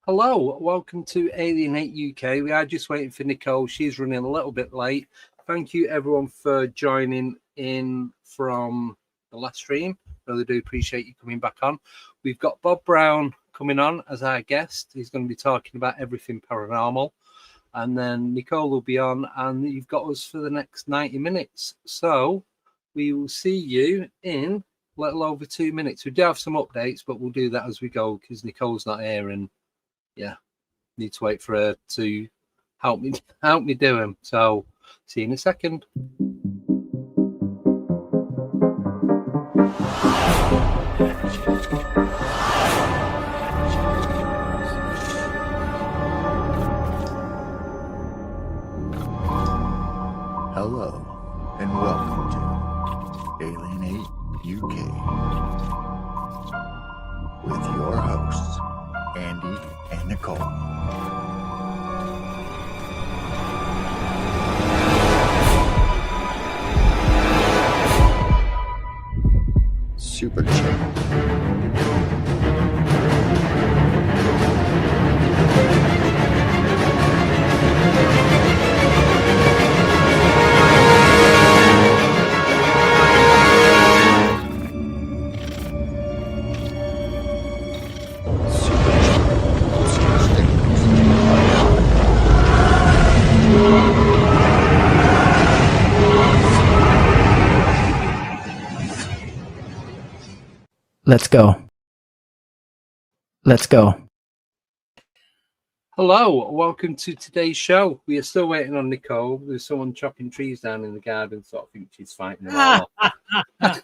Hello, welcome to Alienate UK. We are just waiting for Nicole. She's running a little bit late. Thank you everyone for joining in from the last stream. Really do appreciate you coming back on. We've got Bob Brown coming on as our guest. He's going to be talking about everything paranormal. And then Nicole will be on, and you've got us for the next 90 minutes. So we will see you in a little over 2 minutes. We do have some updates, but we'll do that as we go because Nicole's not here and need to wait for her to help me do them. So see you in a second. Hello and welcome to Alienate UK with your hosts Andy and Nicole. Super chill. Let's go. Hello, welcome to today's show. We are still waiting on Nicole. There's someone chopping trees down in the garden, so I think she's fighting them all off.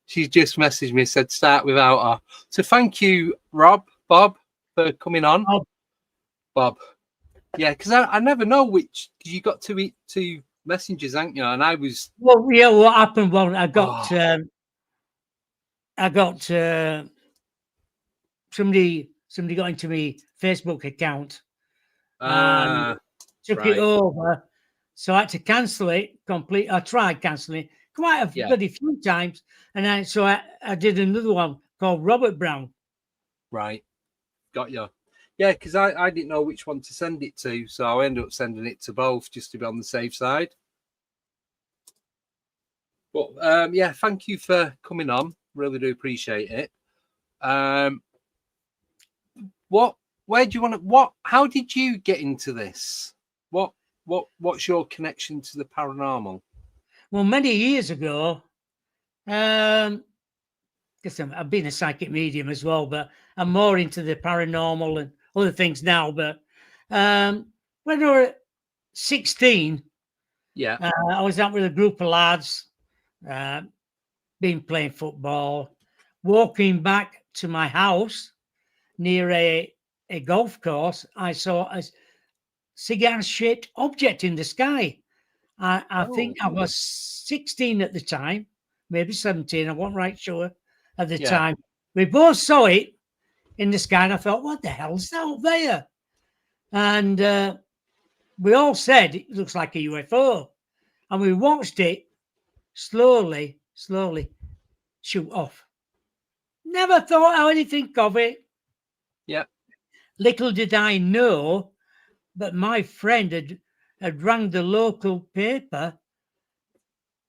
She's just messaged me, said start without her. So thank you, Bob, for coming on. Bob. Yeah, because I never know which, because you got two messengers, haven't you? And I was... Well, yeah, what happened? Well, I got somebody got into my Facebook account and took it over. So I had to cancel it complete. I tried cancelling it quite a bloody few times. And I did another one called Robert Brown. Right. Got you. Yeah, because I didn't know which one to send it to. So I ended up sending it to both just to be on the safe side. But thank you for coming on. Really do appreciate it. How did you get into this? What's your connection to the paranormal? Well, many years ago, because I've been a psychic medium as well, but I'm more into the paranormal and other things now. But when I was 16, I was out with a group of lads, been playing football, walking back to my house near a golf course. I saw a cigar-shaped object in the sky. I think I was 16 at the time, maybe 17. I wasn't right sure at the time. We both saw it in the sky, and I thought, what the hell's that up there? And we all said it looks like a UFO. And we watched it slowly shoot off. Never thought anything of it. Yeah. Little did I know that my friend had rang the local paper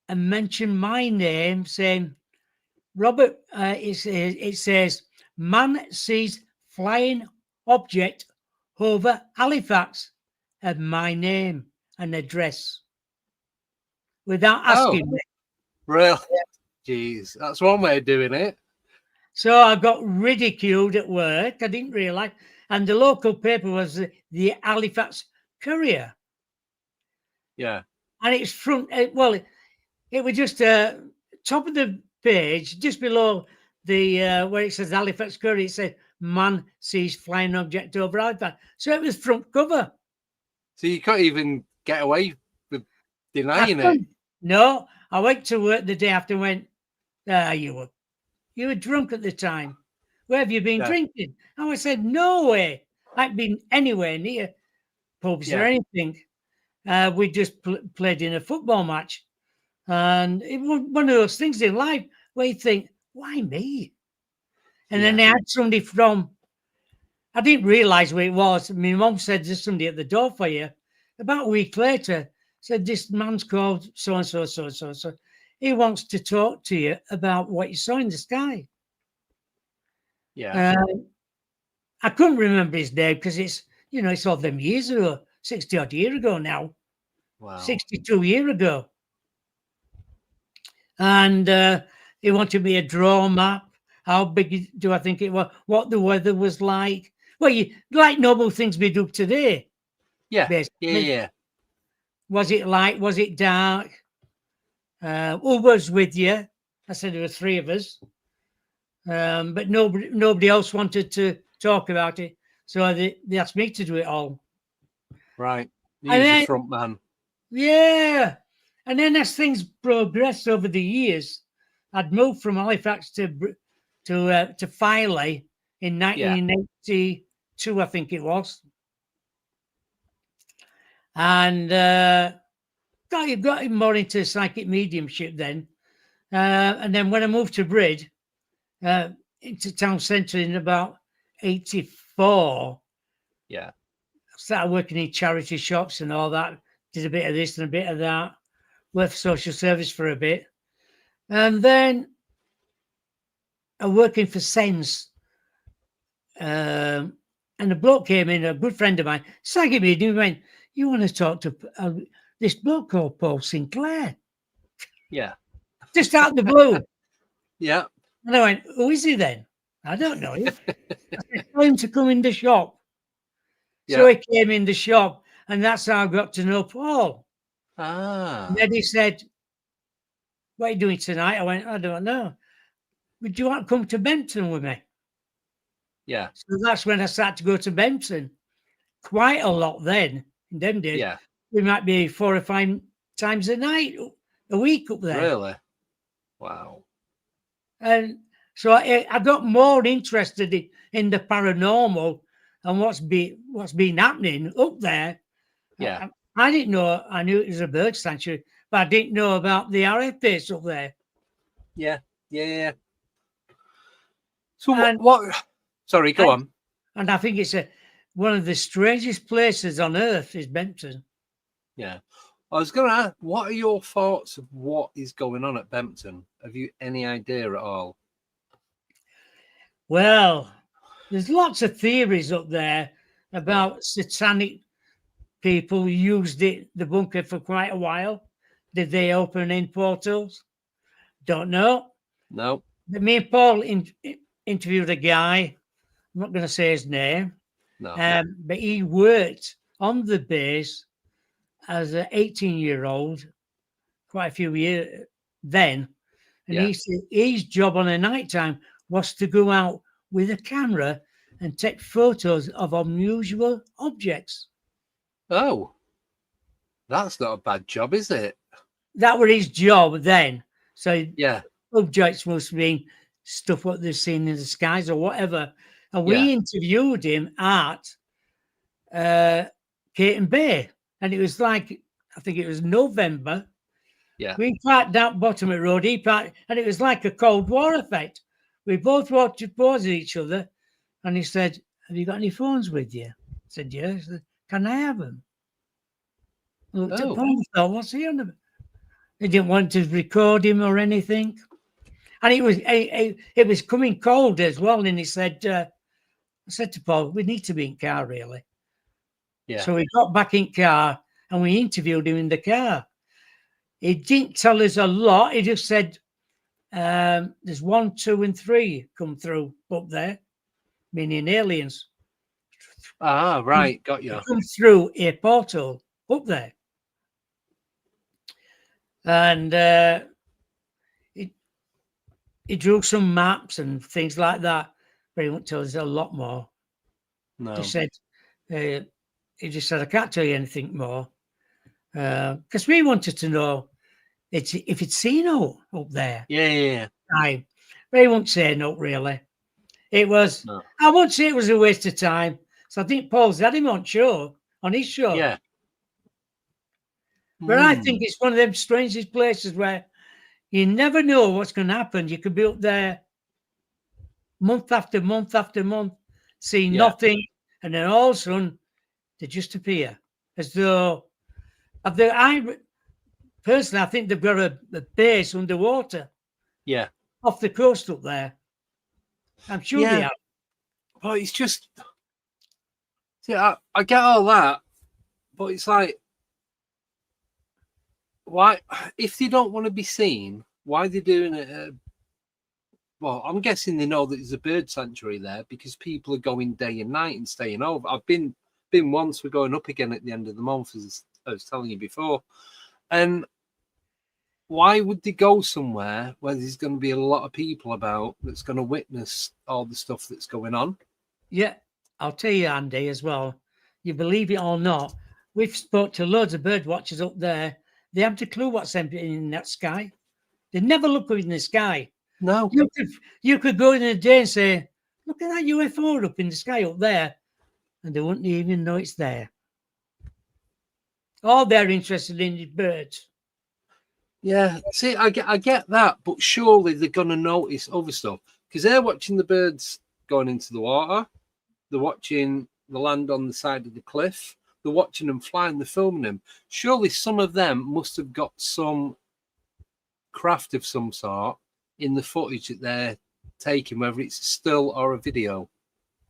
and mentioned my name, saying, Robert, it says, man sees flying object over Halifax, and my name and address, without asking me. Really? Jeez, that's one way of doing it. So I got ridiculed at work. I didn't realise. And the local paper was the Halifax Courier. Yeah. And it's front, it was just top of the page, just below the where it says Halifax Courier, it said, man sees flying object over Halifax. So it was front cover. So you can't even get away with denying it. No, I went to work the day after and went, you were drunk at the time. Where have you been drinking? And I said, no way. I haven't been anywhere near pubs or anything. We just played in a football match. And it was one of those things in life where you think, why me? And then they had somebody from I didn't realise where it was. My mum said there's somebody at the door for you. About a week later, said this man's called so and so, so and so, so. He wants to talk to you about what you saw in the sky. Yeah. I couldn't remember his name because it's all them years ago, 60 odd years ago now, Wow. 62 years ago. And he wanted me a draw map. How big do I think it was? What the weather was like? Well, like normal things we do today. Yeah. Basically. Yeah. Was it light? Was it dark? Who was with you? I said there were 3 of us, but nobody else wanted to talk about it. So they asked me to do it all. Right. He's the front man. Yeah. And then as things progressed over the years, I'd moved from Halifax to Filey in 1982, I think it was. And got more into psychic mediumship then. And then when I moved to Brid, into town centre in about 84, yeah, I started working in charity shops and all that. Did a bit of this and a bit of that. Worked for social service for a bit. And then I'm working for Sense. And a bloke came in, a good friend of mine, psychic medium, went, you want to talk to this bloke called Paul Sinclair? Yeah. Just out of the blue. Yeah. And I went, who is he then? I don't know him. I said, tell him to come in the shop. So he came in the shop, and that's how I got to know Paul. Ah. And then he said, what are you doing tonight? I went, I don't know. Would you want to come to Benton with me? Yeah. So that's when I started to go to Benton. Quite a lot then, in them days. Yeah. We might be 4 or 5 times a week up there. Really? Wow. And so I got more interested in the paranormal and what's been happening up there. Yeah. I didn't know. I knew it was a bird sanctuary, but I didn't know about the RF base up there. Yeah. Yeah. So what? Sorry, go on. And I think it's one of the strangest places on earth is Benton. Yeah. I was going to ask, what are your thoughts of what is going on at Bempton? Have you any idea at all? Well, there's lots of theories up there about satanic people who used the bunker for quite a while. Did they open in portals? Don't know. No. But me and Paul interviewed a guy. I'm not going to say his name. No. But he worked on the base as an 18-year-old, quite a few years then. And he said his job on a night time was to go out with a camera and take photos of unusual objects. Oh, that's not a bad job, is it? That was his job then. So yeah, objects must have been stuff what they've seen in the skies or whatever. And we interviewed him at Caton Bay. And it was like, I think it was November. Yeah. We parked down bottom of the road. He parked, and it was like a Cold War effect. We both walked towards each other. And he said, have you got any phones with you? I said, yes. Said, can I have them? I looked at Paul, thought, what's he on about? He didn't want to record him or anything. And it was coming cold as well. And he said, I said to Paul, we need to be in car, really. Yeah. So we got back in car and we interviewed him in the car. He didn't tell us a lot. He just said, there's 1, 2, and 3 come through up there, meaning aliens. Ah, right. Got you. Come through a portal up there. And he drew some maps and things like that, but he won't tell us a lot more. No. He said, he just said, I can't tell you anything more. Because we wanted to know if it's seen up there. Yeah. But he won't say no, really. It was, I won't say it was a waste of time. So I think Paul's had him on his show. Yeah. But I think it's one of them strangest places where you never know what's going to happen. You could be up there month after month after month. see nothing, and then all of a sudden they just appear as though personally, I think they've got a base underwater. Yeah. Off the coast up there. I'm sure they have. But it's just, see, I get all that, but it's like, why, if they don't want to be seen, why are they doing it? Well, I'm guessing they know that there's a bird sanctuary there because people are going day and night and staying over. I've been once. We're going up again at the end of the month, as I was telling you before. And why would they go somewhere where there's going to be a lot of people about that's going to witness all the stuff that's going on? Yeah, I'll tell you, Andy, as well. You believe it or not, we've spoke to loads of bird watchers up there. They haven't a clue what's in that sky. They never look up in the sky. No. You could go in a day and say, look at that UFO up in the sky up there. And they wouldn't even know it's there. All they're interested in is birds. Yeah, see, I get that, but surely they're going to notice other stuff because they're watching the birds going into the water. They're watching the land on the side of the cliff. They're watching them flying. They're filming them. Surely some of them must have got some craft of some sort in the footage that they're taking, whether it's a still or a video.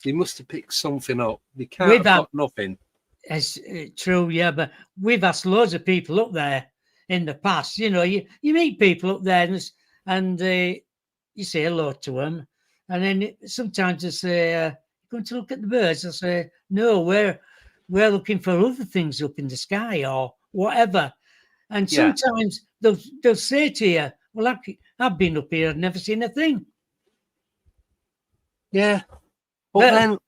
They must have picked something up. They can't have got nothing. It's true, yeah, but we've asked loads of people up there in the past. You know, you meet people up there and you say hello to them, and then sometimes they say, going to look at the birds. I say, no, we're looking for other things up in the sky or whatever. And sometimes they'll say to you, well, I've been up here, I've never seen a thing. Yeah. But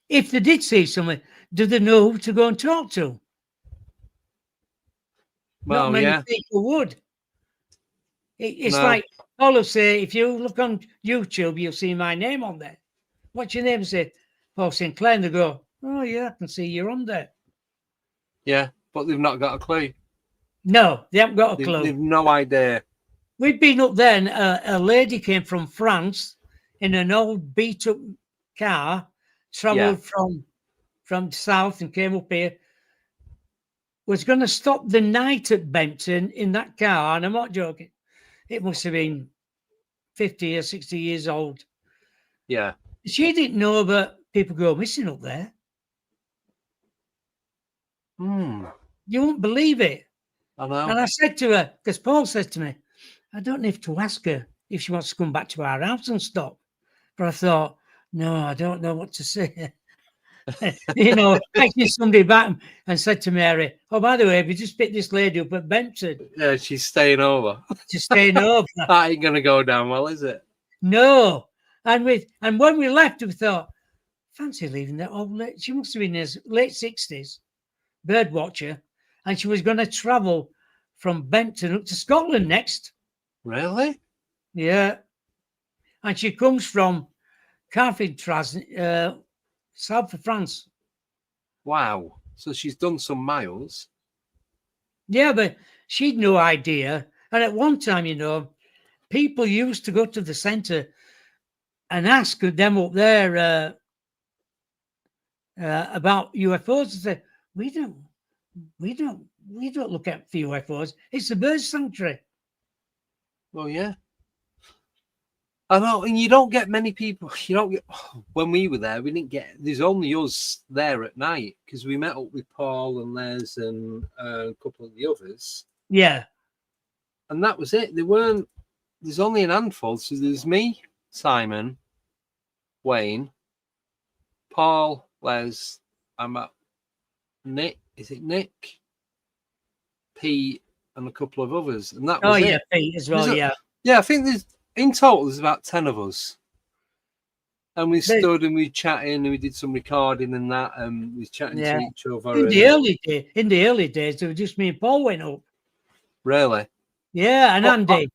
if they did see something, do they know who to go and talk to? Well, not many people would. It's like all of say, if you look on YouTube, you'll see my name on there. What's your name? Say Paul Sinclair, and they go, oh yeah, I can see you're on there. Yeah, but they've not got a clue. No, they haven't got a clue. They've no idea. We've been up there, and a lady came from France in an old beat-up car, travelled from south and came up here. Was going to stop the night at Bempton in that car, and I'm not joking. It must have been 50 or 60 years old. Yeah. She didn't know that people go missing up there. You won't believe it. I know. And I said to her, because Paul said to me, I don't have to ask her if she wants to come back to our house and stop. But I thought, no, I don't know what to say. You know, actually somebody back and said to Mary, oh, by the way, we just picked this lady up at Bempton. Yeah, she's staying over. She's staying over. That ain't going to go down well, is it? No. And when we left, we thought, fancy leaving that old lady. She must have been in her late 60s, bird watcher, and she was going to travel from Bempton up to Scotland next. Really? Yeah. And she comes from Carthage, south of France. Wow. So she's done some miles. Yeah, but she'd no idea. And at one time, you know, people used to go to the centre and ask them up there about UFOs. And say, we don't look at for UFOs. It's a bird sanctuary. Well, yeah. I know, and you don't get many people. You don't get. When we were there, we didn't get. There's only us there at night because we met up with Paul and Les and a couple of the others. Yeah, and that was it. There weren't. There's only an handful. So there's me, Simon, Wayne, Paul, Les. I'm at Nick. Is it Nick? Pete and a couple of others, and that was it. Pete as well. Yeah, I think there's. In total, there's about 10 of us. And we stood and we chatting and we did some recording and that, and we was chatting to each other. In the early days, it was just me and Paul went up. Really? Yeah, and Andy.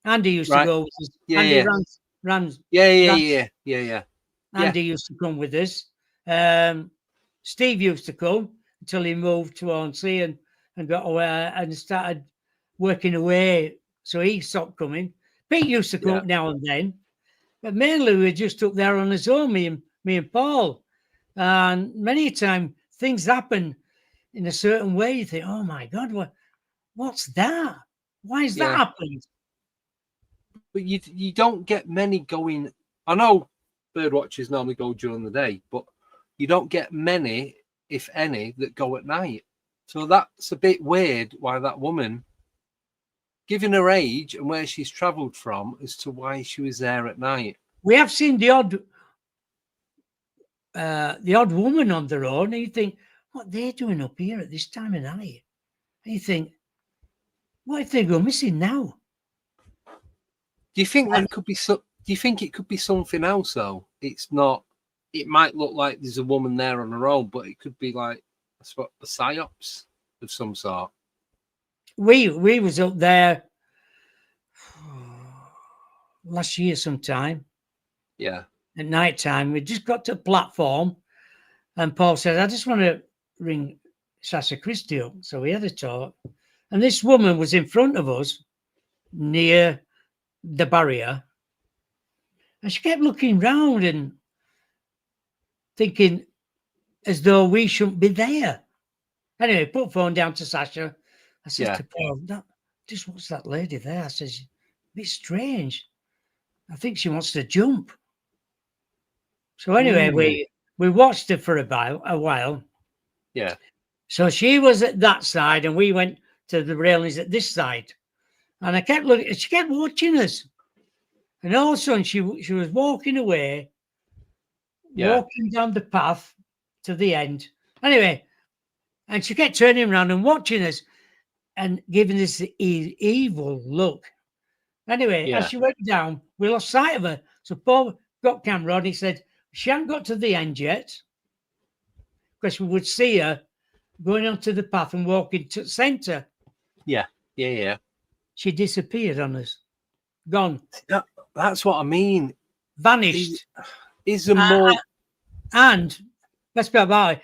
Andy used to go with us. Andy Rams. Yeah. Andy used to come with us. Steve used to come until he moved to Hornsey and got away and started working away. So he stopped coming. Pete used to come up now and then. But mainly we were just up there on his own, me and Paul. And many a time things happen in a certain way. You think, oh my God, what's that? Why has that happened? But you don't get many going. I know bird watchers normally go during the day, but you don't get many, if any, that go at night. So that's a bit weird why that woman, given her age and where she's travelled from, as to why she was there at night. We have seen the odd woman on their own, and you think, what they're doing up here at this time of night? And you think, what if they go missing now? Do you think that could be so? Do you think it could be something else though? It's not. It might look like there's a woman there on her own, but it could be like a psyops of some sort. We was up there last year sometime. Yeah. At night time, we just got to the platform, and Paul said, "I just want to ring Sasha Christie up." So we had a talk, and this woman was in front of us near the barrier, and she kept looking round and thinking as though we shouldn't be there. Anyway, put the phone down to Sasha. I said to Paul, just what's that lady there? I says, a bit strange. I think she wants to jump. So anyway, we watched her for a while. Yeah. So she was at that side, and we went to the railings at this side. And I kept looking. She kept watching us, and all of a sudden she was walking away, walking down the path to the end. Anyway, and she kept turning around and watching us, and giving us the evil look. Anyway, as she went down, we lost sight of her. So Paul got camera on. He said, she hadn't got to the end yet, because we would see her going onto the path and walking to the centre. Yeah. She disappeared on us. Gone. That's what I mean. Vanished. Is there more? And let's be about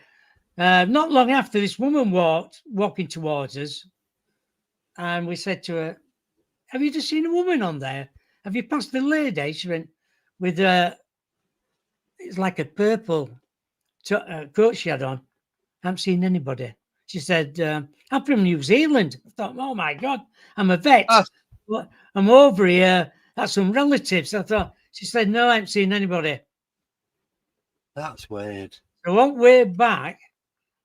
it. Not long after, this woman walking towards us, and we said to her, have you just seen a woman on there? Have you passed the lady? She went with it's like a purple coat she had on. I haven't seen anybody. She said, I'm from New Zealand. I thought, oh my God, I'm a vet. I'm over here at some relatives. I thought, she said, no, I haven't seen anybody. That's weird. So on the way back,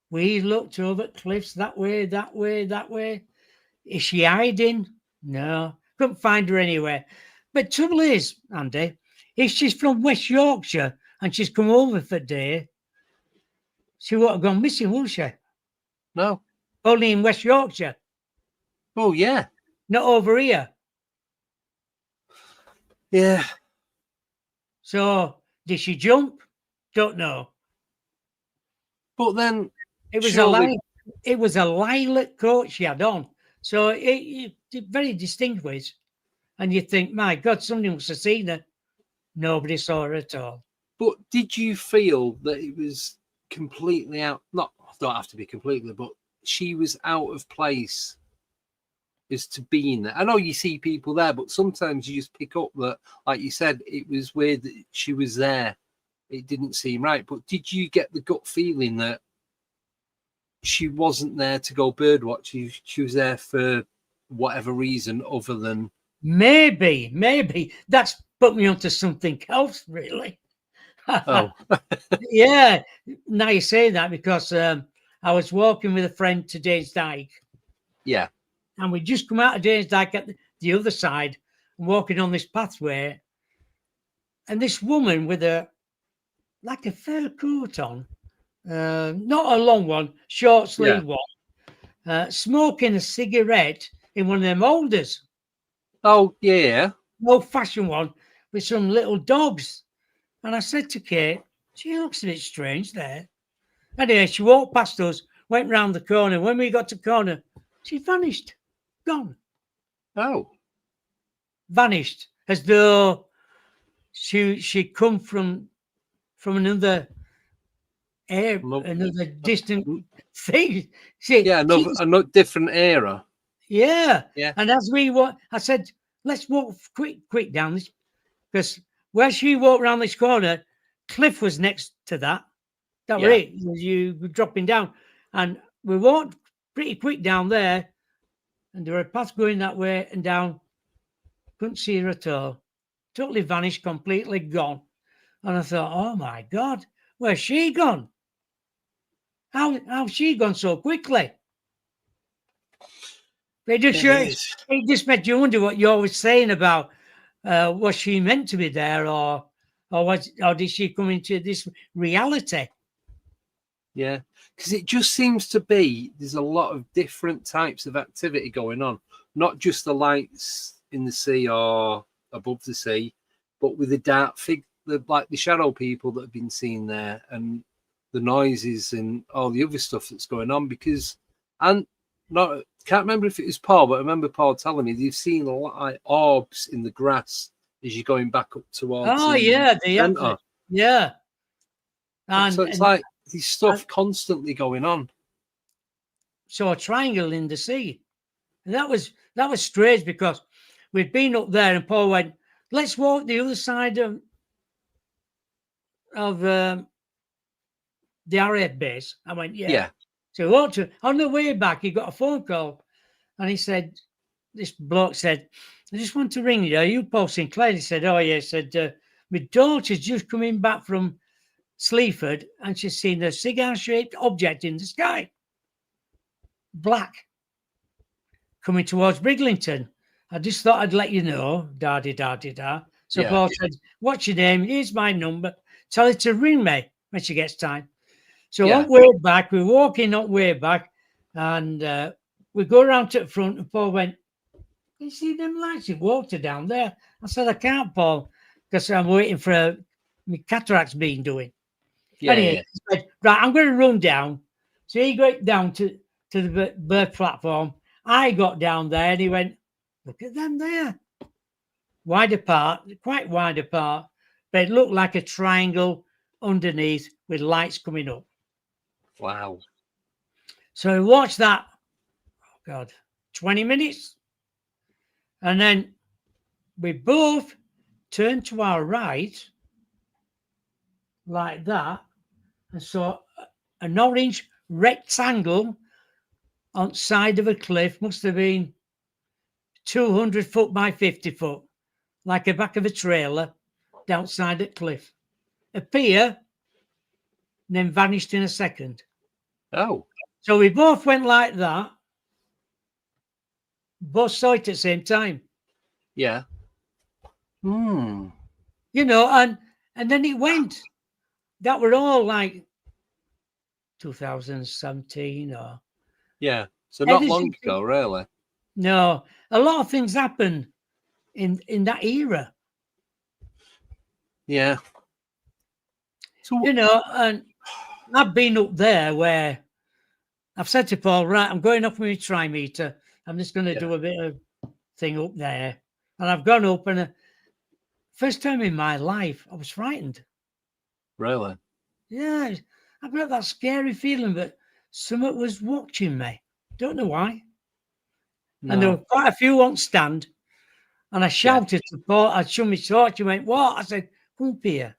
we looked over cliffs that way. Is she hiding? No, couldn't find her anywhere. But trouble is, Andy, if she's from West Yorkshire and she's come over for a day, she won't have gone missing, will she? No. Only in West Yorkshire. Oh, yeah. Not over here. Yeah. So, did she jump? Don't know. But then it was a lilac coat she had on. So it very distinguished. And you think, my God, somebody must have seen her. Nobody saw her at all. But did you feel that it was completely out? Not, don't have to be completely, but she was out of place as to being there. I know you see people there, but sometimes you just pick up that, like you said, it was weird that she was there. It didn't seem right. But did you get the gut feeling that she wasn't there to go birdwatch? She was there for whatever reason other than... Maybe. That's put me onto something else, really. Oh. Yeah. Now you say that, because I was walking with a friend to Danes Dyke. Yeah. And we just come out of Danes Dyke at the other side, and walking on this pathway. And this woman with a fur coat on, not a long one, short sleeve one, smoking a cigarette in one of them holders. Oh, yeah. Old-fashioned one with some little dogs. And I said to Kate, she looks a bit strange there. Anyway, she walked past us, went round the corner. When we got to the corner, she vanished. Gone. Oh. Vanished. As though she'd come from another another distant thing. Another different era. Yeah. And as we walk, I said, let's walk quick down this, because where she walked around this corner, cliff was next to that. That was Yeah. it. You were dropping down. And we walked pretty quick down there. And there were paths going that way and down. Couldn't see her at all. Totally vanished, completely gone. And I thought, oh my God, where's she gone? How's she gone so quickly? It just made you wonder what you're always saying about was she meant to be there or did she come into this reality? Yeah, because it just seems to be there's a lot of different types of activity going on, not just the lights in the sea or above the sea, but with the dark like the shadow people that have been seen there and the noises and all the other stuff that's going on. Because can't remember if it was Paul, but I remember Paul telling me you've seen a lot of like orbs in the grass as you're going back up towards. Oh yeah, yeah. And so it's like there's stuff constantly going on. So a triangle in the sea, and that was strange because we'd been up there, and Paul went, "Let's walk the other side of the RAF base." I went, "Yeah." So we walked on the way back. He got a phone call, and he said, "This bloke said, I just want to ring you. Are you Paul Sinclair?" He said, "Oh yeah." He said, "My daughter's just coming back from Sleaford and she's seen a cigar-shaped object in the sky, black, coming towards Briglington. I just thought I'd let you know, da-di-da-di-da." So Paul said, "What's your name? Here's my number. Tell her to ring me when she gets time." So on way back, we're walking on way back, and we go around to the front, and Paul went, "You see them lights of water down there?" I said, "I can't, Paul, because I'm waiting for my cataracts being doing." Anyway, he said, "Right, I'm going to run down." So he got down to the bird platform. I got down there, and he went, "Look at them there. Wide apart, quite wide apart, but it looked like a triangle underneath with lights coming up." Wow. So we watched that, 20 minutes. And then we both turned to our right like that and saw an orange rectangle on the side of a cliff. Must have been 200 foot by 50 foot, like the back of a trailer, downside the cliff. Appear, and then vanished in a second. Oh. So we both went like that. Both saw it at the same time. Yeah. You know, and then it went. That were all like 2017 or... Yeah. So not long ago, really. No. A lot of things happen in that era. Yeah. So, you know, and I've been up there where I've said to Paul, right, I'm going up with my trimeter. I'm just going to do a bit of thing up there. And I've gone up, and first time in my life, I was frightened. Really? Yeah. I've got that scary feeling that someone was watching me. Don't know why. No. And there were quite a few on stand. And I shouted to Paul, I showed my torch. He went, "What?" I said, "Come up here."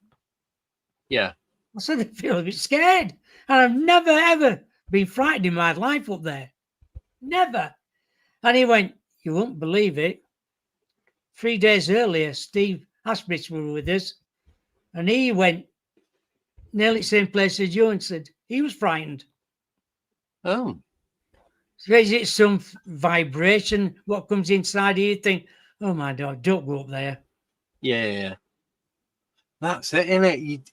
Yeah. I said, "I feel a bit scared." And I've never, ever been frightened in my life up there. Never. And he went, "You won't believe it. 3 days earlier, Steve Asprich was with us. And he went nearly the same place as you and said he was frightened." Oh. So is it some vibration? What comes inside you? You think, "Oh my God, don't go up there." Yeah. That's it, isn't it?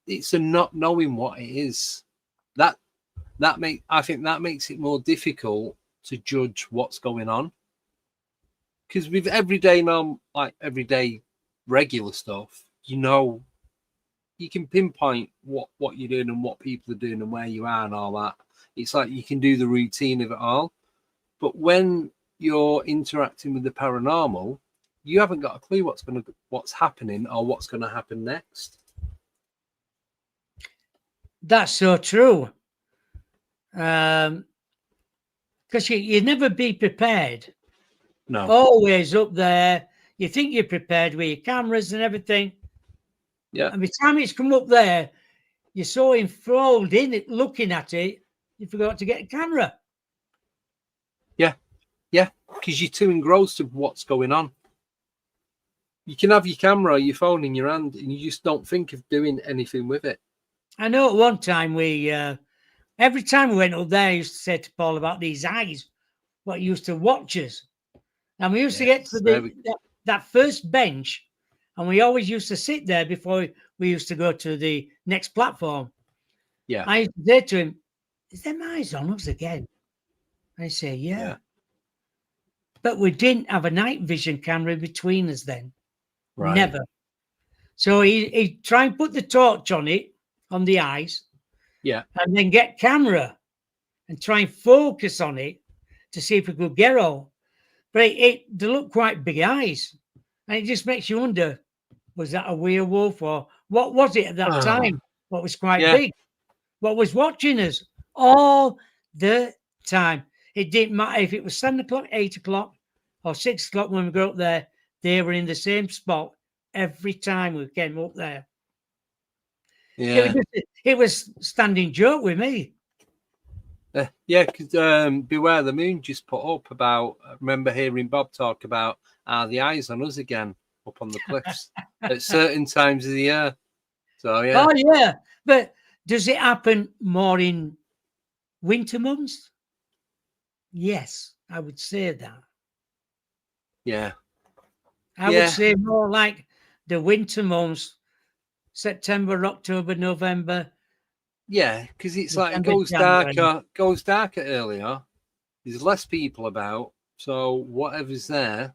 It's a not knowing what it is. I think that makes it more difficult to judge what's going on. Because with everyday regular stuff, you know, you can pinpoint what you're doing and what people are doing and where you are and all that. It's like you can do the routine of it all. But when you're interacting with the paranormal, you haven't got a clue what's happening or what's going to happen next. That's so true. Because you never be prepared. No. Always up there. you think you're prepared with your cameras and everything. Yeah. And by the time it's come up there, you're so enthralled in it, looking at it, you forgot to get a camera. Yeah, because you're too engrossed with what's going on. You can have your camera or your phone in your hand and you just don't think of doing anything with it. I know at one time every time we went up there, I used to say to Paul about these eyes, what used to watch us. And we used to get to that first bench, and we always used to sit there before we used to go to the next platform. Yeah. I used to say to him, is them eyes on us again? I say, yeah. But we didn't have a night vision camera between us then. Right. Never. So he'd try and put the torch on it, on the eyes. Yeah. And then get camera and try and focus on it to see if we could get all. But they look quite big eyes. And it just makes you wonder, was that a werewolf or what was it at that time? What was quite big? What was watching us all the time? It didn't matter if it was 7 o'clock, 8 o'clock, or 6 o'clock when we got up there. They were in the same spot every time we came up there. Yeah. It was standing joke with me. Yeah, because Beware the Moon just put up about, I remember hearing Bob talk about the eyes on us again up on the cliffs at certain times of the year. So, yeah. Oh, yeah. But does it happen more in winter months? Yes, I would say that. Yeah. I would say more like the winter months, September, October, November. Yeah, because it's like it December, goes darker earlier. There's less people about, so whatever's there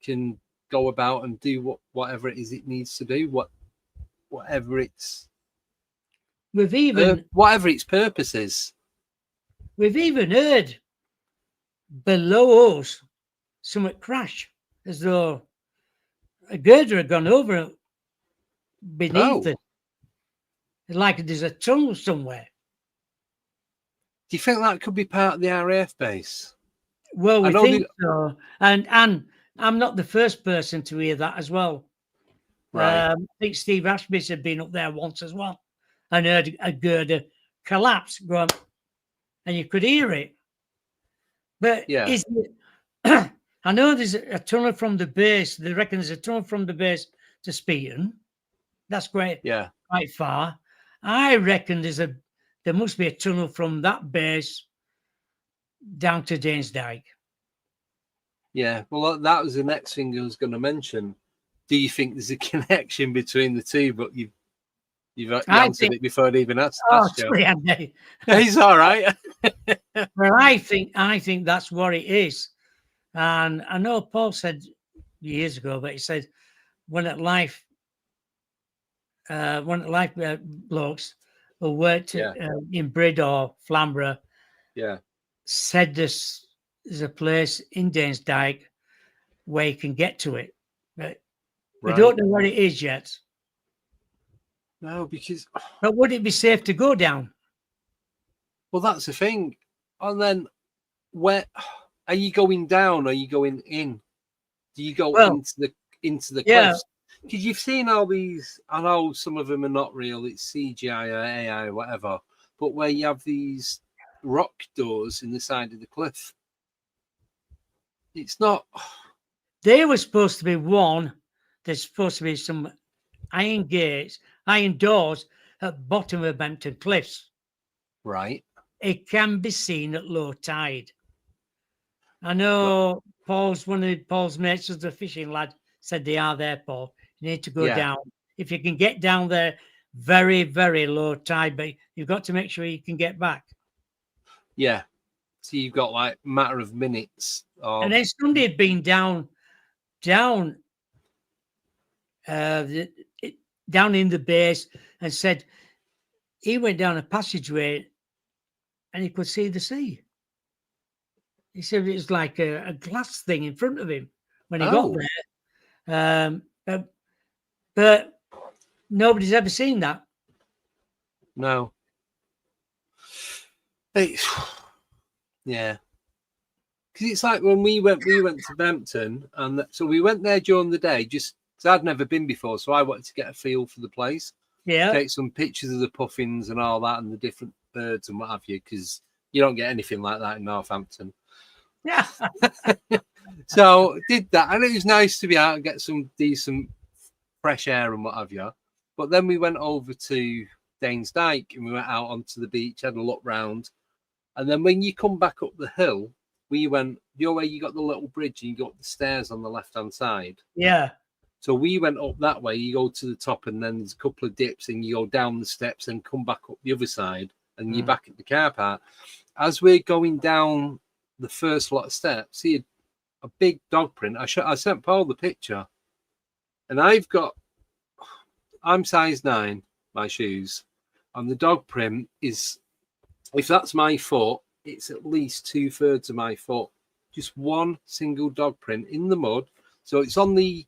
can go about and do whatever it is it needs to do. Whatever its purpose is. We've even heard below us something crash, as though a girder had gone over beneath it. Like there's a tunnel somewhere. Do you think that could be part of the RAF base? Well, we think so. And I'm not the first person to hear that as well. Right. I think Steve Ashby's had been up there once as well and heard a girder collapse going, and you could hear it. But is it, I know there's a tunnel from the base. They reckon there's a tunnel from the base to Speeton. That's great. Yeah. Quite far. I reckon there must be a tunnel from that base down to Danesdyke. Yeah. Well, that was the next thing I was going to mention. Do you think there's a connection between the two? But you've answered it before I'd even asked you. He's all right. Well, I think that's what it is. And I know Paul said years ago, but he said one of life blokes who worked in Brid or Flamborough, said there's a place in Danesdyke where you can get to it, but we don't know where it is yet. No, because but would it be safe to go down? Well, that's the thing. And then where are you going down? Or are you going in? Do you go into the cliffs? Because you've seen all these, I know some of them are not real, it's CGI or AI or whatever, but where you have these rock doors in the side of the cliff. It's not. There was supposed to be one, there's supposed to be some iron gates, iron doors at bottom of Bampton Cliffs. Right. It can be seen at low tide. I know one of Paul's mates was a fishing lad, said they are there, Paul. You need to go down. If you can get down there, very, very low tide, but you've got to make sure you can get back. Yeah. So you've got like a matter of minutes. And then somebody had been down in the base and said he went down a passageway and he could see the sea. He said it was like a glass thing in front of him when he got there. But nobody's ever seen that. No. Yeah. because it's like when we went to Bempton, and so we went there during the day just because I'd never been before, so I wanted to get a feel for the place. Yeah. Take some pictures of the puffins and all that, and the different birds and what have you, because you don't get anything like that in Northampton. Yeah. So did that, and it was nice to be out and get some decent fresh air and what have you. But then we went over to Danes Dyke and we went out onto the beach, had a look round, and then when you come back up the hill, we went your way. You got the little bridge, and you got the stairs on the left-hand side. Yeah. So we went up that way. You go to the top, and then there's a couple of dips, and you go down the steps and come back up the other side, and you're back at the car park. As we're going down the first lot of steps, see a big dog print. I sent Paul the picture, and I'm size 9, my shoes, and the dog print is, if that's my foot, it's at least 2/3 of my foot. Just one single dog print in the mud. So it's on the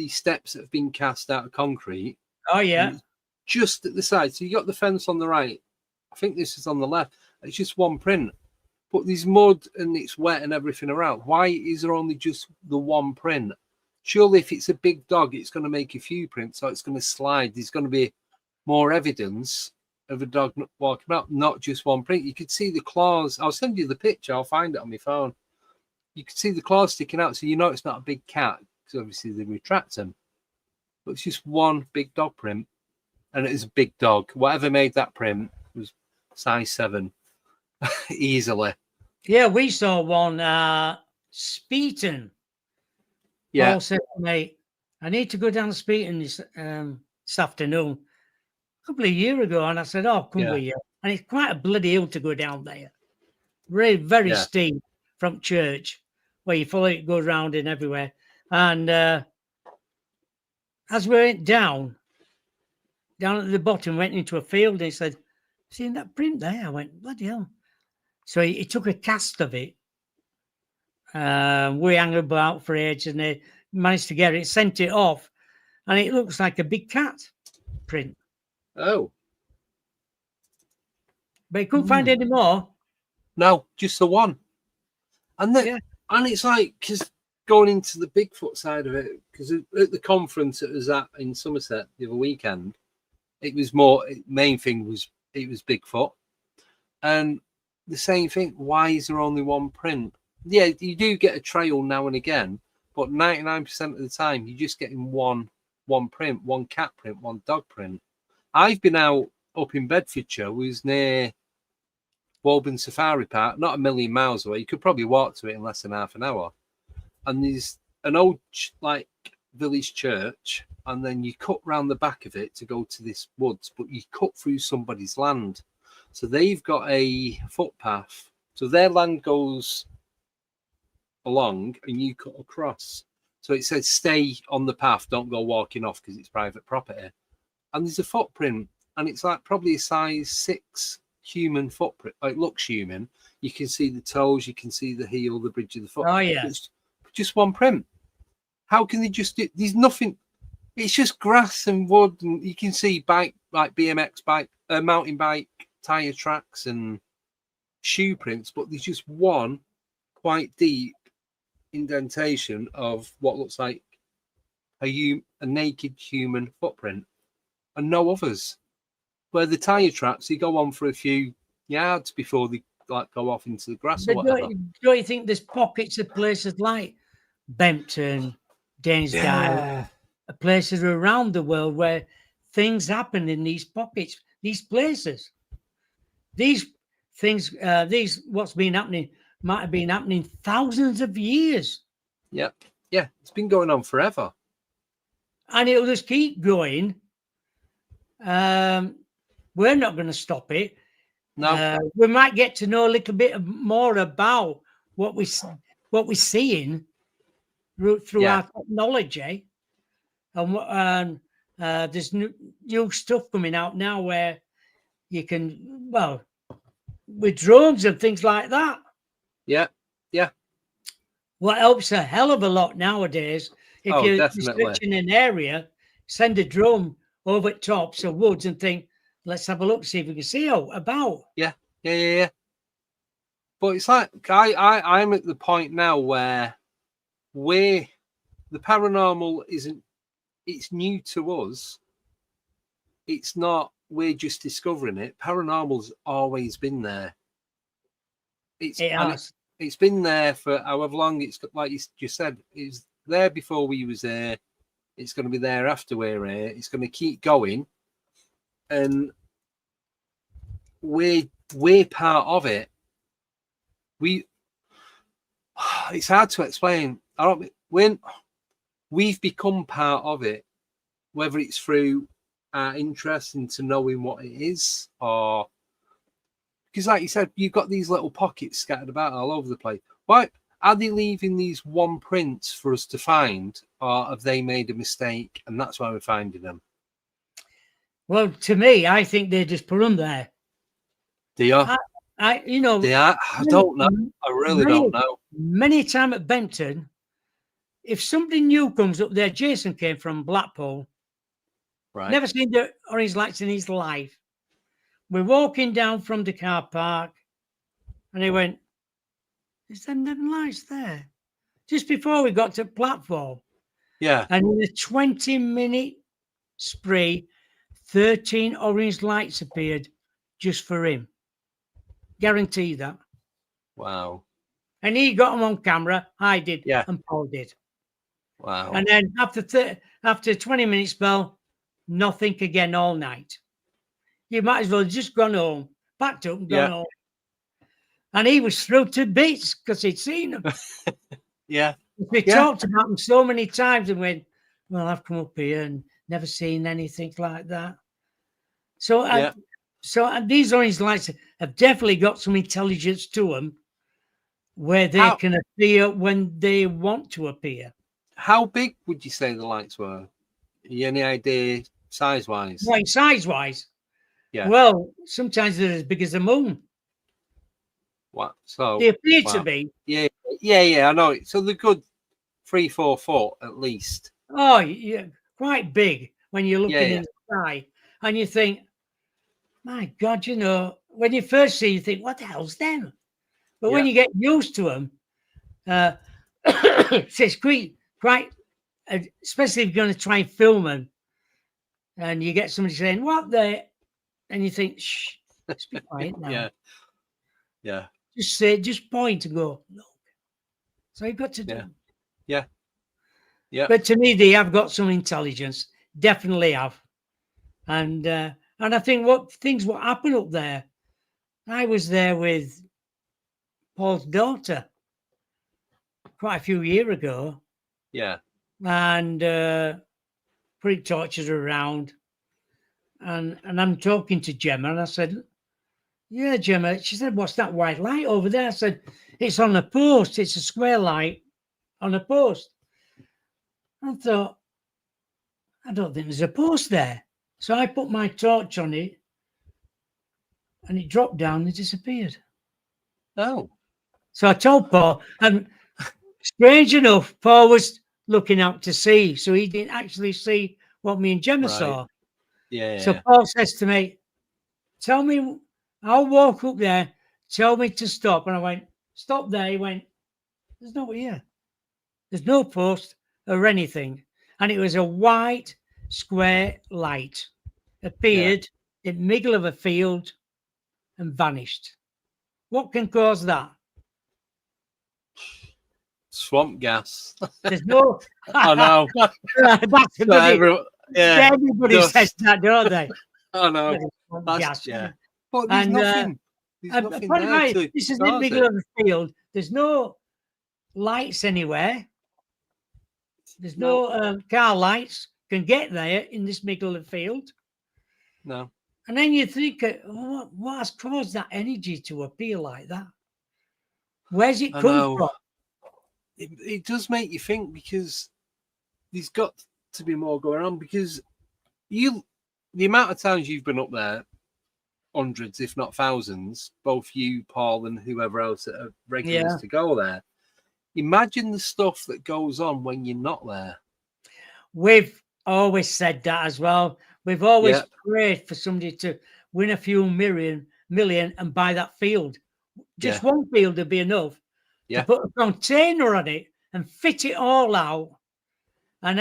steps that have been cast out of concrete. Oh, yeah. Just at the side. So you got the fence on the right. I think this is on the left. It's just one print. But there's mud and it's wet and everything around. Why is there only just the one print? Surely if it's a big dog, it's going to make a few prints, so it's going to slide. There's going to be more evidence of a dog walking about, not just one print. You could see the claws. I'll send you the picture. I'll find it on my phone. You could see the claws sticking out, so you know it's not a big cat, because obviously they retract them. But it's just one big dog print, and it is a big dog. Whatever made that print was size 7, easily. Yeah, we saw one, Speeton. Yeah. Paul said, mate, I need to go down to Speeton this afternoon. A couple of years ago, and I said, oh, come with you. And it's quite a bloody hill to go down there. Really, very steep from church, where you follow it, goes round and everywhere. And as we went down at the bottom, went into a field, and he said, "Seen that print there?" I went, "Bloody hell!" So he took a cast of it. We hung about for ages, and they managed to get it, sent it off, and it looks like a big cat print. Oh, but he couldn't find any more. No, just the one. And then, and it's like, because going into the Bigfoot side of it, because at the conference it was at in Somerset the other weekend, it was more, main thing was it was Bigfoot. And the same thing, why is there only one print? Yeah, you do get a trail now and again, but 99% of the time you're just getting one print, one cat print, one dog print. I've been out up in Bedfordshire, was near Woburn Safari Park, not a million miles away. You could probably walk to it in less than half an hour. And there's an old like village church, and then you cut round the back of it to go to this woods, but you cut through somebody's land. So they've got a footpath. So their land goes along and you cut across. So it says stay on the path, don't go walking off because it's private property. And there's a footprint, and it's like probably a size 6 human footprint. It looks human. You can see the toes, you can see the heel, the bridge of the foot. Oh yeah, it's just one print. How can they just do? There's nothing. It's just grass and wood, and you can see bike, like BMX bike, mountain bike tire tracks and shoe prints, but there's just one quite deep indentation of what looks like a naked human footprint, and no others. Where the tire tracks, you go on for a few yards before they like go off into the grass or whatever. Don't you think there's pockets of places like Bempton, Danesdale, places around the world where things happen in these pockets, these places? These things, what's been happening might have been happening thousands of years. Yeah, it's been going on forever, and it'll just keep going. We're not going to stop it. No, we might get to know a little bit more about what we're seeing through our technology, and there's new stuff coming out now where you can, well, with drones and things like that. Yeah. What helps a hell of a lot nowadays, if you're researching an area, send a drone over tops of woods and think, let's have a look, see if we can see about. Yeah. But it's like I'm at the point now where the paranormal isn't. It's new to us. It's not. We're just discovering it. Paranormal's always been there. It's been there for however long. It's like you just said. It's there before we was there. It's going to be there after we're here. It's going to keep going, and we're part of it. It's hard to explain. When we've become part of it, whether it's through our interest into knowing what it is, or because, like you said, you've got these little pockets scattered about all over the place. Why are they leaving these one prints for us to find, or have they made a mistake and that's why we're finding them? Well, to me, I think they just put them there. They are. I don't know. I really don't know. Many times at Benton, if somebody new comes up there, Jason came from Blackpool, right? Never seen the orange lights in his life. We're walking down from the car park, and he went, "Is there them lights there?" Just before we got to the platform. Yeah. And in a 20-minute spree, 13 orange lights appeared just for him. Guarantee that. Wow. And he got them on camera. I did. Yeah. And Paul did. Wow. And then after 20 minutes spell, nothing again all night. You might as well have just gone home, packed up and gone home. And he was through to bits because he'd seen them. Yeah. We talked about them so many times and went, well, I've come up here and never seen anything like that. So, these orange lights have definitely got some intelligence to them where they can appear when they want to appear. How big would you say the lights were? You any idea size-wise? Right, size-wise? Yeah. Well, sometimes they're as big as the moon. What? So they appear to be. Yeah, I know. So they're good 3-4 foot at least. Oh, yeah, quite big when you're looking in the sky. And you think, my God, when you first see, you think, what the hell's them? But when you get used to them, it's quite, especially if you're going to try and film them, and you get somebody saying, what the, and you think, shh, let's be quiet now. Yeah. Just point and go, look. So you've got to do. Yeah. But to me, they have got some intelligence, definitely have. And I think what happen up there, I was there with Paul's daughter quite a few years ago. Yeah. And pretty torches around. And I'm talking to Gemma, and I said, yeah, Gemma. She said, what's that white light over there? I said, it's on a post. It's a square light on a post. I thought, I don't think there's a post there. So I put my torch on it, and it dropped down and it disappeared. Oh. So I told Paul, and strange enough, Paul was looking out to sea, so he didn't actually see what me and Gemma saw. Yeah. So Paul says to me, tell me, I'll walk up there, tell me to stop. And I went, stop there. He went, there's no here. There's no post or anything. And it was a white square light appeared in the middle of a field and vanished. What can cause that? Swamp gas. There's no. I know. Everybody says that, don't they? I know. Gas. But there's nothing. There's nothing there this is in the middle of the field. There's no lights anywhere. There's no car lights can get there in this middle of the field. No. And then you think, what has caused that energy to appear like that? Where's it come from? It does make you think, because there's got to be more going on, because the amount of times you've been up there, hundreds, if not thousands, both you, Paul, and whoever else that are regulars to go there. Imagine the stuff that goes on when you're not there. We've always said that as well. We've always prayed for somebody to win a few million and buy that field. Just one field would be enough to put a container on it and fit it all out, and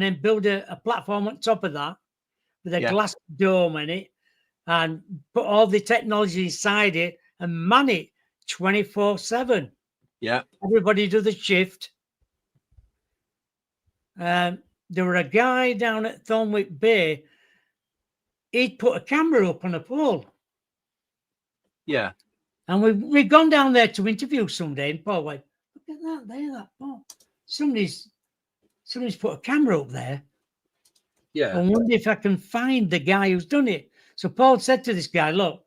then build a platform on top of that with a glass dome in it, and put all the technology inside it and man it 24/7. Yeah. Everybody do the shift. There were a guy down at Thornwick Bay. He'd put a camera up on a pole. Yeah. And we've gone down there to interview someday, and Paul went, look at that there, that Paul. Somebody's put a camera up there. Yeah. I wonder if I can find the guy who's done it. So Paul said to this guy, look,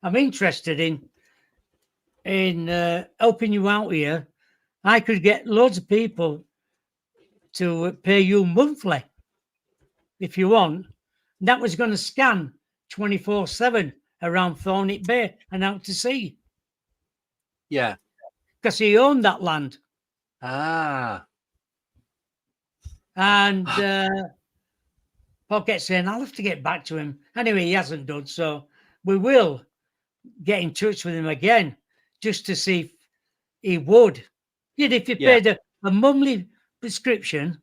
I'm interested in helping you out here. I could get loads of people to pay you monthly if you want. And that was going to scan 24/7 around Thornwick Bay and out to sea. Yeah. Because he owned that land. Ah. And Paul kept saying, I'll have to get back to him. Anyway, he hasn't done. So we will get in touch with him again just to see if he would. Yet if you paid a monthly prescription,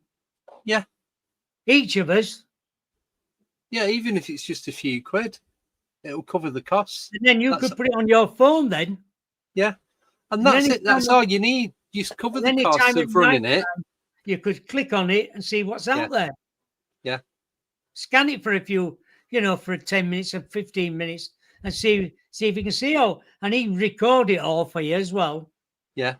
each of us. Yeah, even if it's just a few quid, it'll cover the costs. And then you could put it on your phone then. Yeah. And that's it. That's all you need. Just cover the costs of running it. You could click on it and see what's out there. Yeah. Scan it for a few, for 10 minutes or 15 minutes and see if you can see all. And he record it all for you as well. Yeah.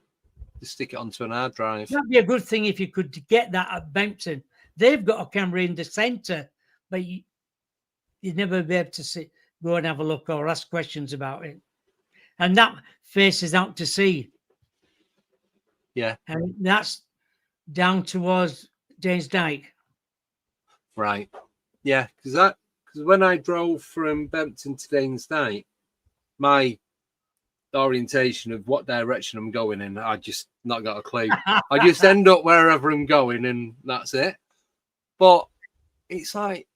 Just stick it onto an hard drive. That'd be a good thing if you could get that at Bempton. They've got a camera in the centre, but you'd never be able to go and have a look or ask questions about it. And that faces out to sea. Yeah. And that's down towards Danes Dyke. Right. Yeah, because when I drove from Bempton to Danes Dyke, my orientation of what direction I'm going in, I just not got a clue. I just end up wherever I'm going, and that's it. But it's like,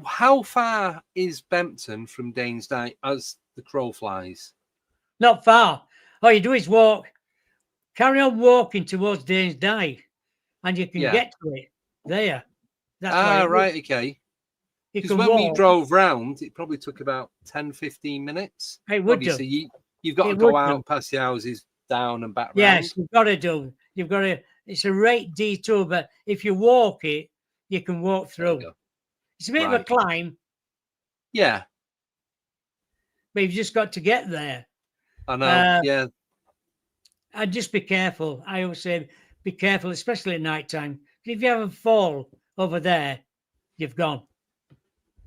how far is Bempton from Danes Dyke as the crow flies? Not far. All you do is walk. Carry on walking towards Danes Dyke, and you can get to it there. That's right, okay. Because when we drove round, it probably took about 10, 15 minutes. It would do. So you've got to go out past the houses, down and back round. Yes, you've got to do. You've got to. It's a right detour, but if you walk it, you can walk through. It's a bit of a climb. Yeah. But you've just got to get there. I know, yeah. And just be careful. I always say be careful, especially at night time. If you have a fall over there, you've gone.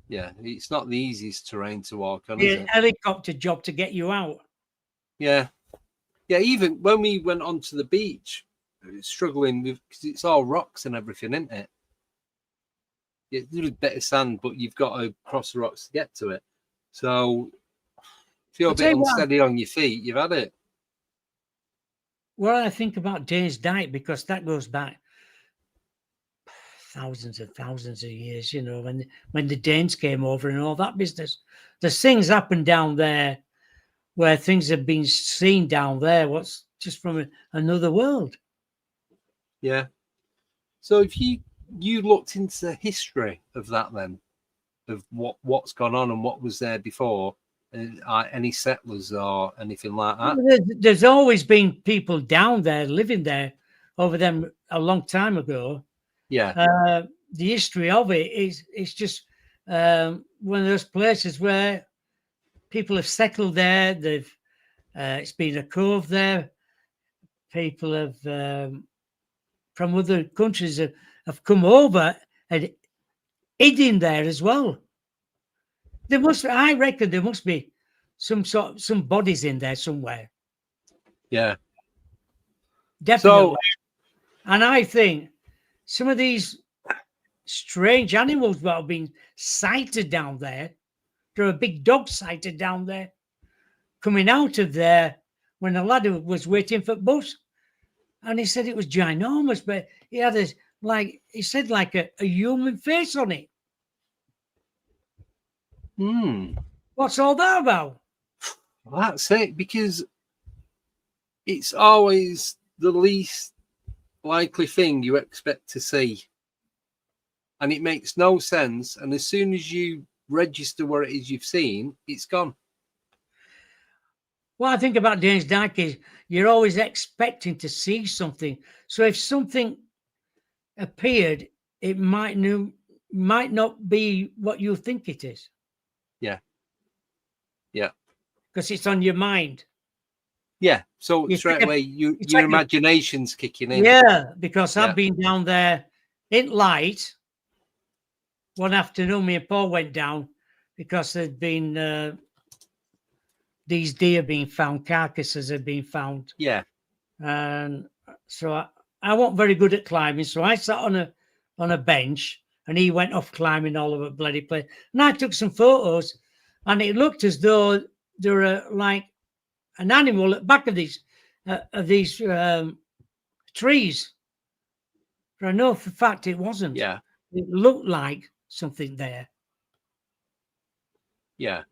Yeah, it's not the easiest terrain to walk on, It's is it? a helicopter job to get you out. Yeah. Yeah, even when we went onto the beach, struggling with, because it's all rocks and everything, isn't it? It's a little bit of sand, but you've got to cross the rocks to get to it. So if you're a bit unsteady on your feet, you've had it. What I think about Danes Dyke, because that goes back thousands and thousands of years, when the Danes came over and all that business. There's things happened down there where things have been seen down there, what's just from another world. Yeah. So if you looked into the history of that then, of what's gone on and what was there before, any settlers or anything like that? There's always been people down there living there over them a long time ago. Yeah. The history of it is just one of those places where people have settled there. It's been a cove there. People have from other countries have come over and hid in there as well. I reckon there must be some bodies in there somewhere. Yeah. Definitely. And I think some of these strange animals that have been sighted down there, there are a big dog sighted down there, coming out of there when a lad was waiting for the bus. And he said it was ginormous, but he had a human face on it. What's all that about? Well, that's it, because it's always the least likely thing you expect to see. And it makes no sense. And as soon as you register what it is you've seen, it's gone. What I think about Dane's Dyke is you're always expecting to see something. So if something appeared, it might not be what you think it is. Yeah. Yeah. Because it's on your mind. Yeah. So You straight think away, it's your like imagination's kicking in. Yeah, because Yeah. I've been down there in light. One afternoon, me and Paul went down because there'd been these deer being found, carcasses had been found. Yeah. And so I wasn't very good at climbing. So I sat on a bench and he went off climbing all over the bloody place. And I took some photos and it looked as though there were like an animal at the back of these trees. But I know for a fact it wasn't. Yeah. It looked like something there. Yeah.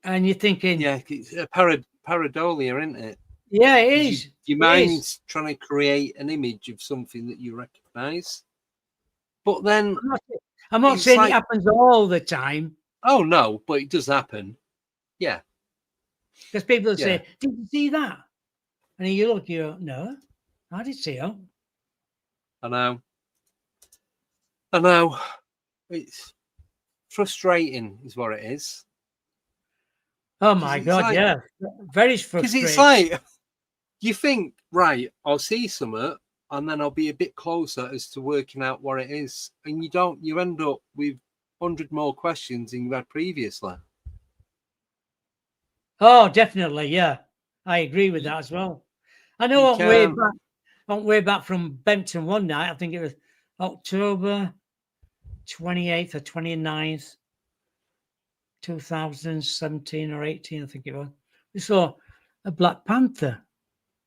And you're thinking, Yeah. It's a pareidolia, isn't it? yeah, it is. Your mind's trying to create an image of something that you recognize. But then I'm not saying it happens all the time. Oh no, but it does happen. Yeah. Because people say, did you see that? And you look, you go, no, I didn't see it. I know. It's frustrating is what it is. Oh my God, yeah. Very frustrating. Because it's like, you think, right, I'll see something and then I'll be a bit closer as to working out what it is. And you don't, you end up with 100 more questions than you had previously. Oh, definitely, yeah. I agree with that as well. I know on way back from Bempton one night, I think it was October 28th or 29th, 2017 or 18, I think it was. We saw a Black Panther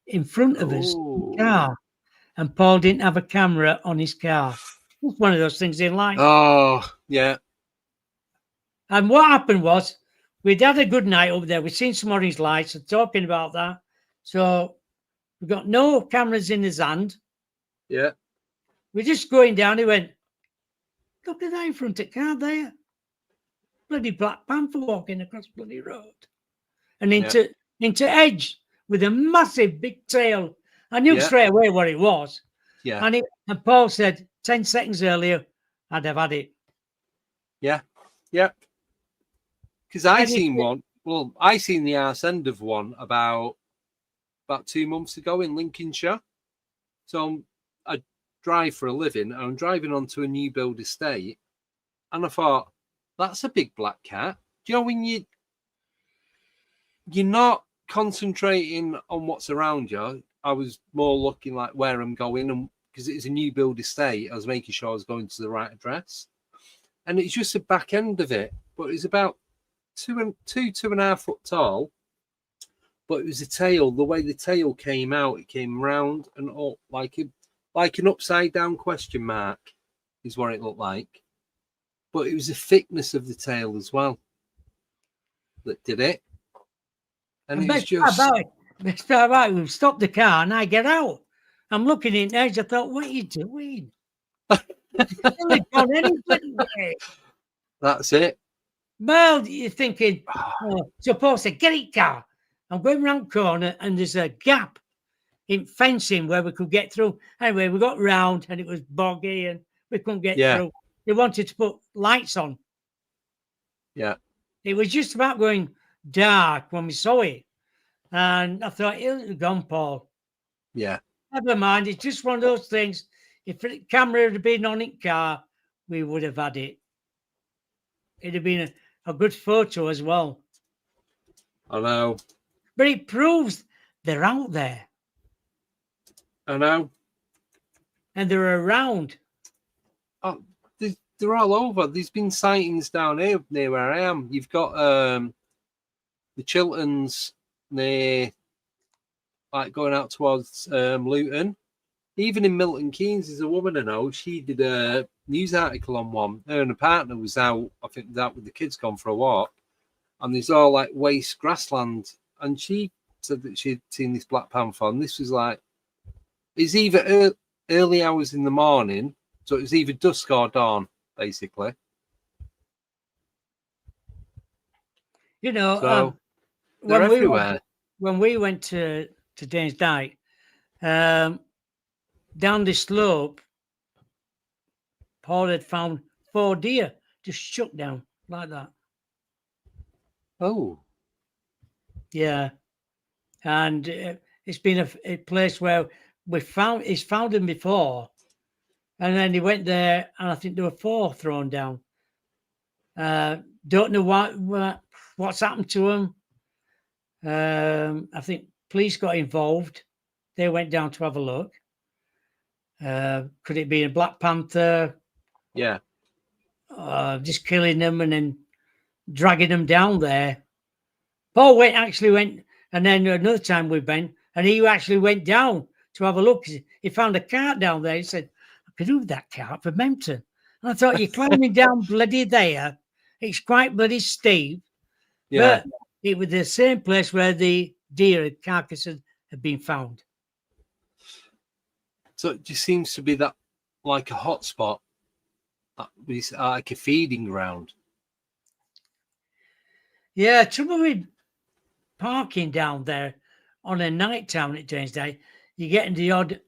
in front of us in the car, and Paul didn't have a camera on his car. It's one of those things in life. Oh, yeah. And what happened was, we'd had a good night over there. We'd seen some orange lights and talking about that. So we got no cameras in his hand. Yeah. We're just going down. He went, look at that in front of the car there. Bloody Black Panther walking across bloody road. And into edge with a massive big tail. I knew straight away what it was. Yeah. And Paul said 10 seconds earlier, I'd have had it. Yeah. Yeah. Because I seen one. Well, I seen the arse end of one about 2 months ago in Lincolnshire. So I drive for a living and I'm driving onto a new build estate. And I thought, that's a big black cat. Do you know when you're not concentrating on what's around you? I was more looking like where I'm going, and because it's a new build estate, I was making sure I was going to the right address. And it's just the back end of it, but it's about 2.5 foot tall. But it was the tail. The way the tail came out, it came round and up like an upside down question mark, is what it looked like. But it was the thickness of the tail as well that did it. And it was just... Best part about it, we've stopped the car and I get out. I'm looking in edge. I thought, what are you doing? That's it. Well, you're thinking, so Paul said, get it, car. I'm going round corner and there's a gap in fencing where we could get through. Anyway, we got round and it was boggy and we couldn't get through. They wanted to put lights on. Yeah. It was just about going dark when we saw it. And I thought, it'll gone, Paul. Yeah. Never mind. It's just one of those things. If the camera had been on in car, we would have had it. It'd have been a good photo as well. I know. But it proves they're out there. I know. And they're around. Oh, they're all over. There's been sightings down here near where I am. You've got the Chilterns near, like going out towards Luton. Even in Milton Keynes, there's a woman I know. She did a news article on one. Her and her partner was out. I think that with the kids gone for a walk, and there's all like waste grassland. And she said that she'd seen this black panther, and this was like, it's either early hours in the morning, so it was either dusk or dawn, basically. You know, So they're everywhere. When we went to Danes Dyke, down the slope, Paul had found 4 deer just shut down like that. Oh, yeah, and it's been a place where he's found them before, and then he went there, and I think there were 4 thrown down. Don't know what's happened to them. I think police got involved. They went down to have a look. Could it be a black panther? Yeah. Just killing them and then dragging them down there. Paul actually went, and then another time we went, and he actually went down to have a look. He found a cart down there. He said, I could do that cart for Mempton. And I thought, you're climbing down bloody there. It's quite bloody steep. Yeah. But it was the same place where the deer carcasses had been found. So it just seems to be that like a hot spot, like a feeding ground. Yeah, trouble with parking down there on a night time at James Day, you're getting the odd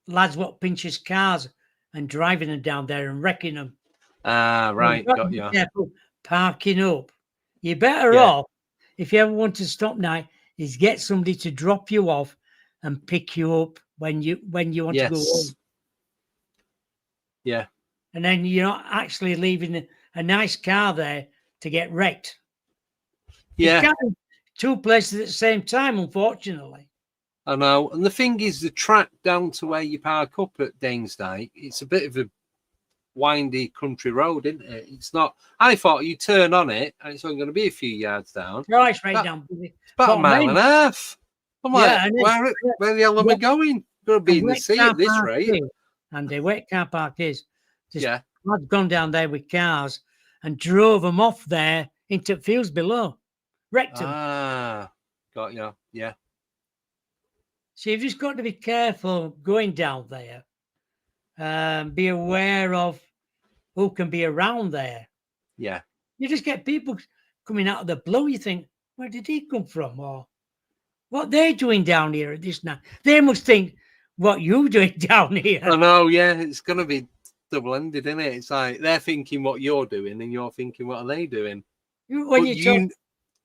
lads what pinches cars and driving them down there and wrecking them. Ah, right, got you. Careful parking up. You're better off, if you ever want to stop now, is get somebody to drop you off and pick you up when you want to go home. Yeah. And then you're not actually leaving a nice car there to get wrecked. Yeah. You can't 2 places at the same time, unfortunately. I know. And the thing is, the track down to where you park up at Danesdyke, it's a bit of a windy country road, isn't it? It's not. I thought you turn on it and it's only going to be a few yards down. Right, straight down. It's about a mile and a half. I'm like, where the hell am I going? Going to be in the sea at this rate. And the wet car park is. Yeah. I'd gone down there with cars and drove them off there into fields below. Wrecked them. Ah, got you. Yeah. So you've just got to be careful going down there. Be aware of who can be around there. Yeah. You just get people coming out of the blue. You think, where did he come from? Or what they're doing down here at this now? They must think what you're doing down here. I know, yeah. It's going to be double-ended, isn't it? It's like they're thinking what you're doing and you're thinking what are they doing? When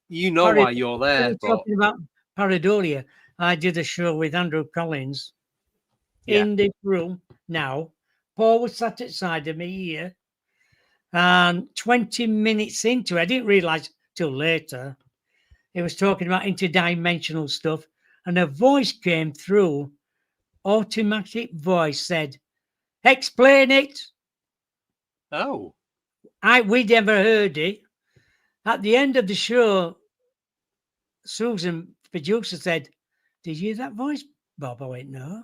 you know why you're there. But talking about pareidolia, I did a show with Andrew Collins in this room now. Paul was sat outside of me here, and 20 minutes into it, I didn't realise till later, he was talking about interdimensional stuff, and a voice came through, automatic voice said, explain it. Oh. We never heard it. At the end of the show, Susan, producer, said, did you hear that voice, Bob? I went, no.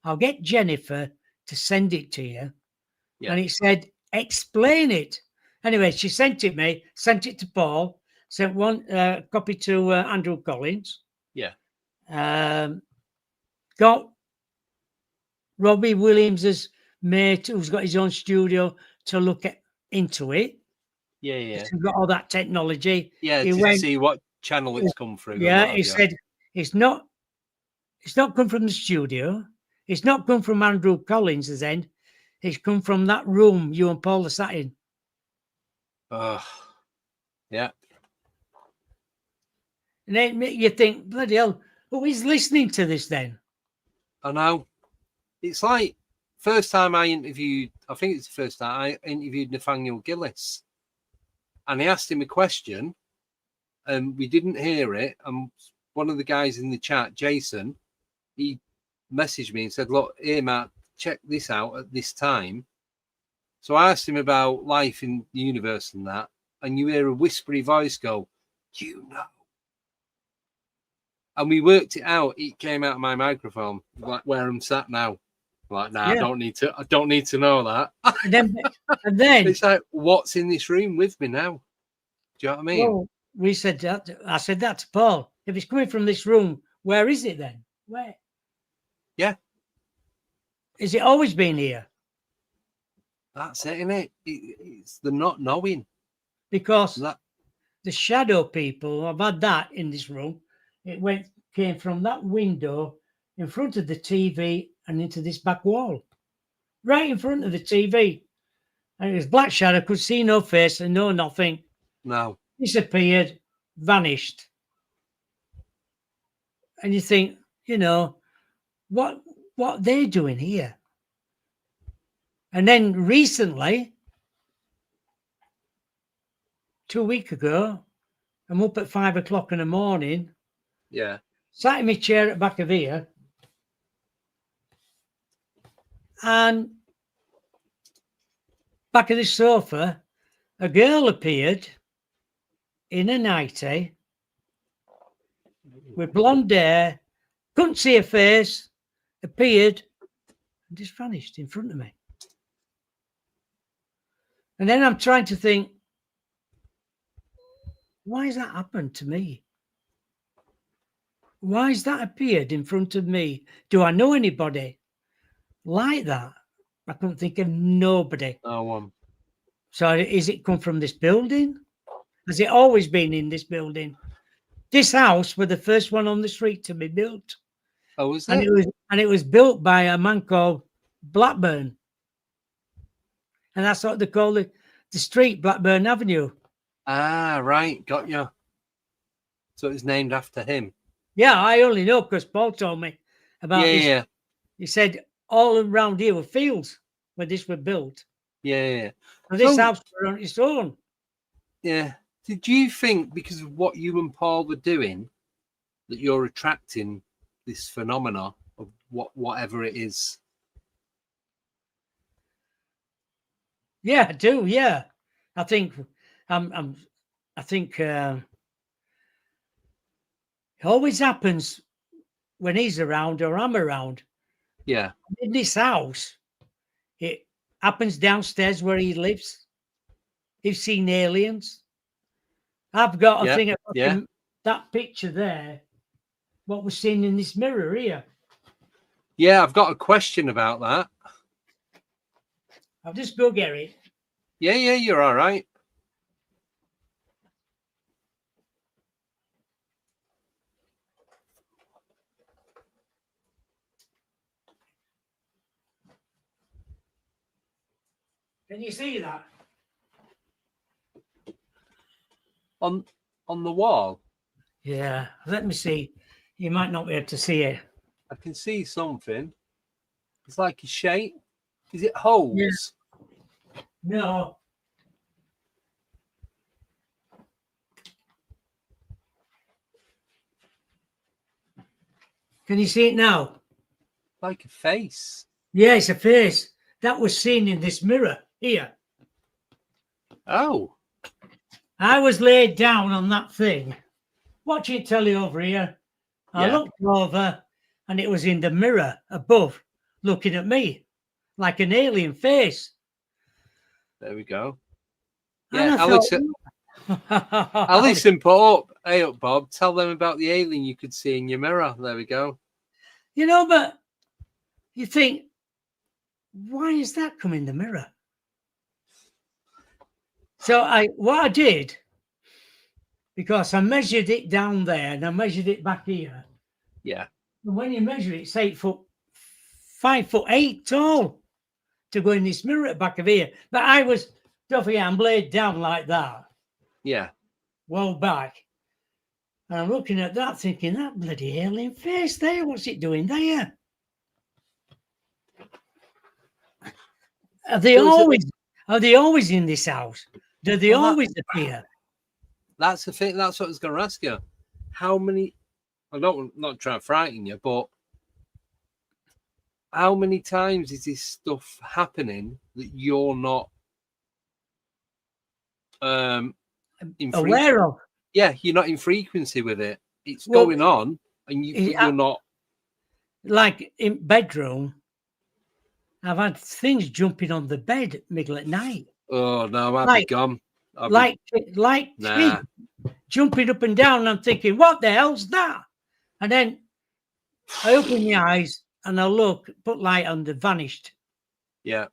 I'll get Jennifer to send it to you. Yeah. And it said, explain it. Anyway, she sent it me, sent it to Paul, sent one copy to Andrew Collins. Yeah. Got Robbie Williams's mate, who's got his own studio, to look into it. Yeah, yeah. He's got all that technology. Yeah, to see what channel it's come through. Yeah, he said it's not come from the studio. It's not come from Andrew Collins' end. It's come from that room you and Paul are sat in. Yeah. And then you think, bloody hell, who is listening to this then? I know. It's like first time I interviewed, I think it's the first time I interviewed Nathaniel Gillis. And he asked him a question, and we didn't hear it. And one of the guys in the chat, Jason, he messaged me and said, look, here, Matt, check this out at this time. So I asked him about life in the universe and that, and you hear a whispery voice go, you know. And we worked it out. It came out of my microphone, like where I'm sat now. Like, nah, yeah. I don't need to know that. And then it's like, what's in this room with me now? Do you know what I mean? Well, we said that. I said that to Paul. If it's coming from this room, where is it then? Where? Yeah. Is it always been here? That's it, isn't it? It's the not knowing. Because That the shadow people, I've had that in this room. It came from that window in front of the TV and into this back wall, right in front of the TV. And it was black shadow, could see no face and no nothing. no. Disappeared, vanished. And you think, what they're doing here? And then recently, 2 weeks ago, I'm up at 5 o'clock in the morning, Yeah. sat in my chair at the back of here, and back of the sofa, a girl appeared in a nightie with blonde hair, couldn't see her face, appeared and just vanished in front of me. And then I'm trying to think, why has that happened to me? Why has that appeared in front of me? Do I know anybody like that? I couldn't think of nobody. No one. So is it come from this building? Has it always been in this building? This house was the first one on the street to be built. Oh, was And it? it was built by a man called Blackburn. And that's what they call the street, Blackburn Avenue. Ah, right. Got you. So it's named after him. Yeah, I only know because Paul told me about this. Yeah. He said all around here were fields where this was built. Yeah. And this So- house was on its own. Yeah. Did you think because of what you and Paul were doing that you're attracting this phenomena of whatever it is? Yeah, I do. Yeah, I think I think it always happens when he's around or I'm around. Yeah. In this house, it happens downstairs where he lives. He's seen aliens. I've got a Yeah, thing of yeah. that picture there. What we're seeing in this mirror here. Yeah, I've got a question about that. I'll just go get it. Yeah, you're all right. Can you see that? On the wall, Yeah, let me see. You might not be able to see it. I can see something. It's like a shape. Is it holes? Yeah. No. Can you see it now? Like a face. Yeah, it's a face. That was seen in this mirror here. Oh. I was laid down on that thing, watching telly over here. I Yeah. looked over and it was in the mirror above, looking at me like an alien face. There we go. And Yeah, I thought, Alison put up. Hey up, Bob. Tell them about the alien you could see in your mirror. There we go. but you think, why is that come in the mirror? So what I did, because I measured it down there and I measured it back here. Yeah. And when you measure it, it's 5'8" tall to go in this mirror at the back of here. But don't forget, I'm laid down like that, Yeah. well back. And I'm looking at that thinking, that bloody alien face there, what's it doing there? Are they always in this house? Do they always appear? That's the thing. That's what I was going to ask you. How many? I'm not trying to frighten you, but how many times is this stuff happening that you're not Aware of? Yeah, you're not in frequency with it. It's Well, going on, and you're not. Like in bedroom, I've had things jumping on the bed middle at night. Oh no, I'd be Like- gone. like Nah. feet jumping up and down. And I'm thinking, what the hell's that? And then I open my eyes and I look, put light on, they vanished. Yeah.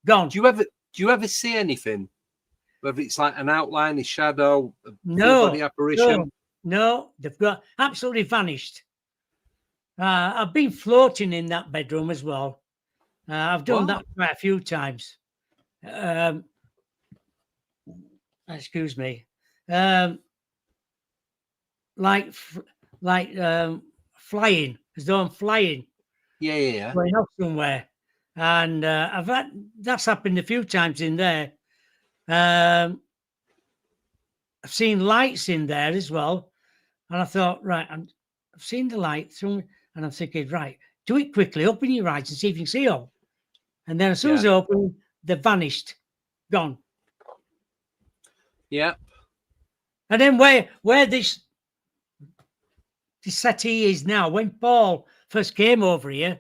Gone. Do you ever see anything? Whether it's like an outline, a shadow, a No, full-body apparition? no, they've got absolutely vanished. I've been floating in that bedroom as well. I've done that quite a few times. Excuse me. Like flying, as though I'm flying. Yeah. Going off somewhere. And that's happened a few times in there. I've seen lights in there as well. And I thought, right, I've seen the light through, and I'm thinking, right, do it quickly, open your eyes and see if you can see them. And then as soon as I open, they vanished, gone. Yeah. And then where this settee is now, when Paul first came over here,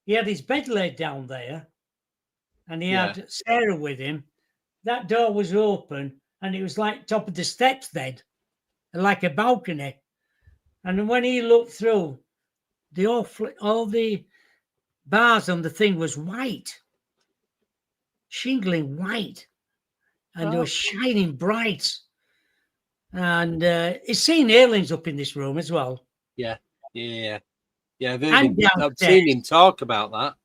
he had his bed laid down there, and he had Sarah with him. That door was open, and it was like top of the steps then, like a balcony. And when he looked through, all the bars on the thing was white, shingling white, and they were shining bright. And he's seen aliens up in this room as well. Yeah. I've seen him talk about that.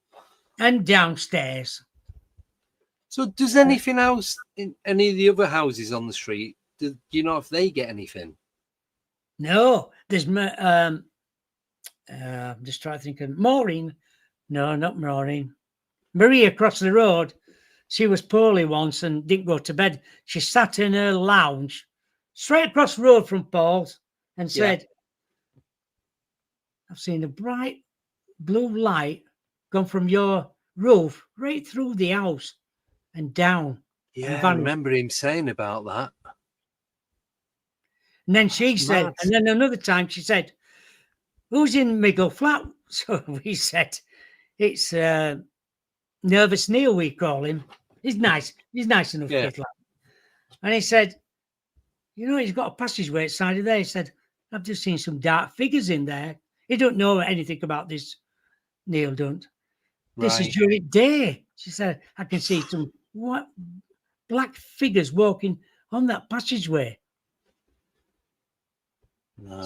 And downstairs. So does anything else in any of the other houses on the street, do you know if they get anything? No, there's I'm just trying to think of Maureen. No, not Maureen. Marie across the road. She was poorly once and didn't go to bed. She sat in her lounge straight across the road from Paul's and said, I've seen a bright blue light gone from your roof right through the house and down. Yeah, I remember him saying about that. And then she said, and then another time she said, who's in Miggle flat? So we said, it's Nervous Neil, we call him. He's nice. He's nice enough kid. Like. And he said, you know, he's got a passageway outside of there. He said, I've just seen some dark figures in there. He don't know anything about this. Neil don't. This is during day. She said, I can see some black figures walking on that passageway.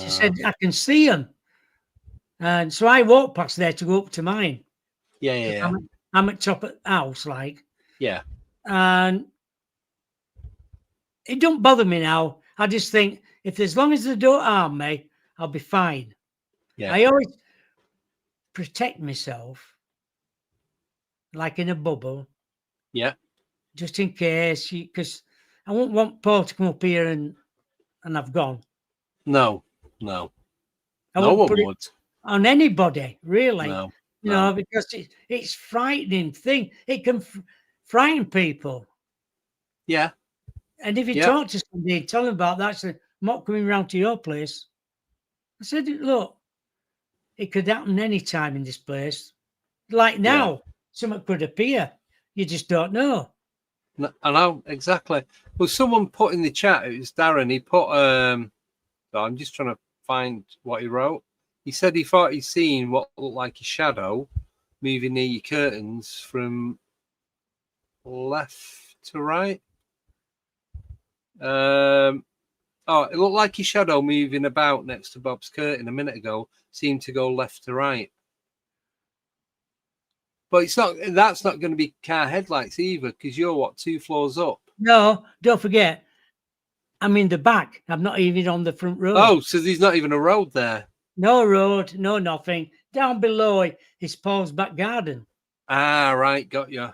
She said, I can see them. And so I walked past there to go up to mine. Yeah. I'm at top of the house, like. Yeah. And it don't bother me now. I just think, as long as they don't harm me, I'll be fine. Yeah. I always protect myself, like in a bubble. Yeah. Just in case, because I won't want Paul to come up here and I've gone. No. I won't put it on anybody, really. No. You know, because it's frightening thing. It can frighten people. Yeah. And if you talk to somebody, tell them about that, say, I'm not coming round to your place. I said, look, it could happen any time in this place. Like now, something could appear. You just don't know. No, I know, exactly. Well, someone put in the chat, it was Darren, he put, I'm just trying to find what he wrote. He said he thought he'd seen what looked like a shadow moving near your curtains from left to right. It looked like a shadow moving about next to Bob's curtain a minute ago. Seemed to go left to right. But that's not going to be car headlights either, because you're 2 floors up? No, don't forget. I'm in the back. I'm not even on the front road. Oh, so there's not even a road there. No road, no nothing. Down below is Paul's back garden. Ah, right, got you.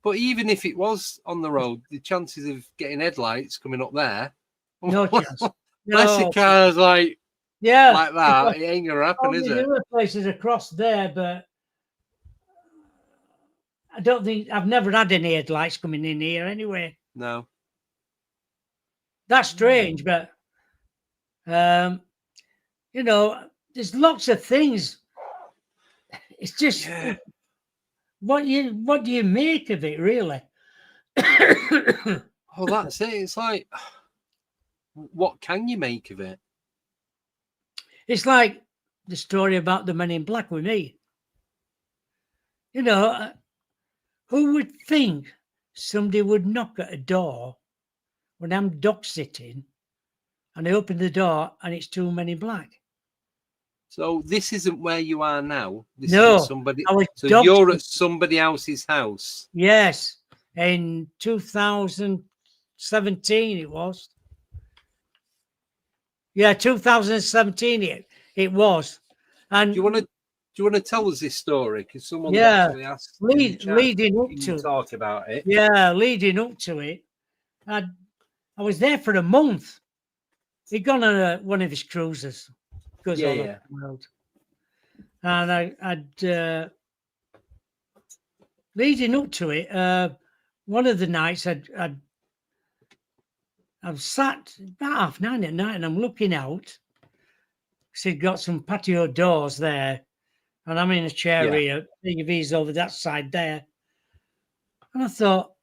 But even if it was on the road, the chances of getting headlights coming up there, no chance. Unless the car's like that, it ain't gonna happen, is it? There are places across there, but I don't think I've never had any headlights coming in here anyway. No. That's strange, but you know, there's lots of things. It's just what do you make of it, really? Oh, that's it. It's like, what can you make of it? It's like the story about the Men in Black with me. You know, who would think somebody would knock at a door when I'm dog sitting and I open the door and it's two Men in Black? So this isn't where you are now. This No, isn't somebody. I was So dog you're sitting. at somebody else's house. Yes, in 2017 it was. Yeah, 2017 it was. And Do you want to tell us this story? Because someone's yeah, actually asked in the chat, leading up can to you talk about it? yeah, leading up to it, I was there for a month. He'd gone on one of his cruises, goes all over the world, and I'd leading up to it. One of the nights I've sat about 9:30 at night, and I'm looking out. So he'd got some patio doors there, and I'm in a chair here. TV's over that side there, and I thought,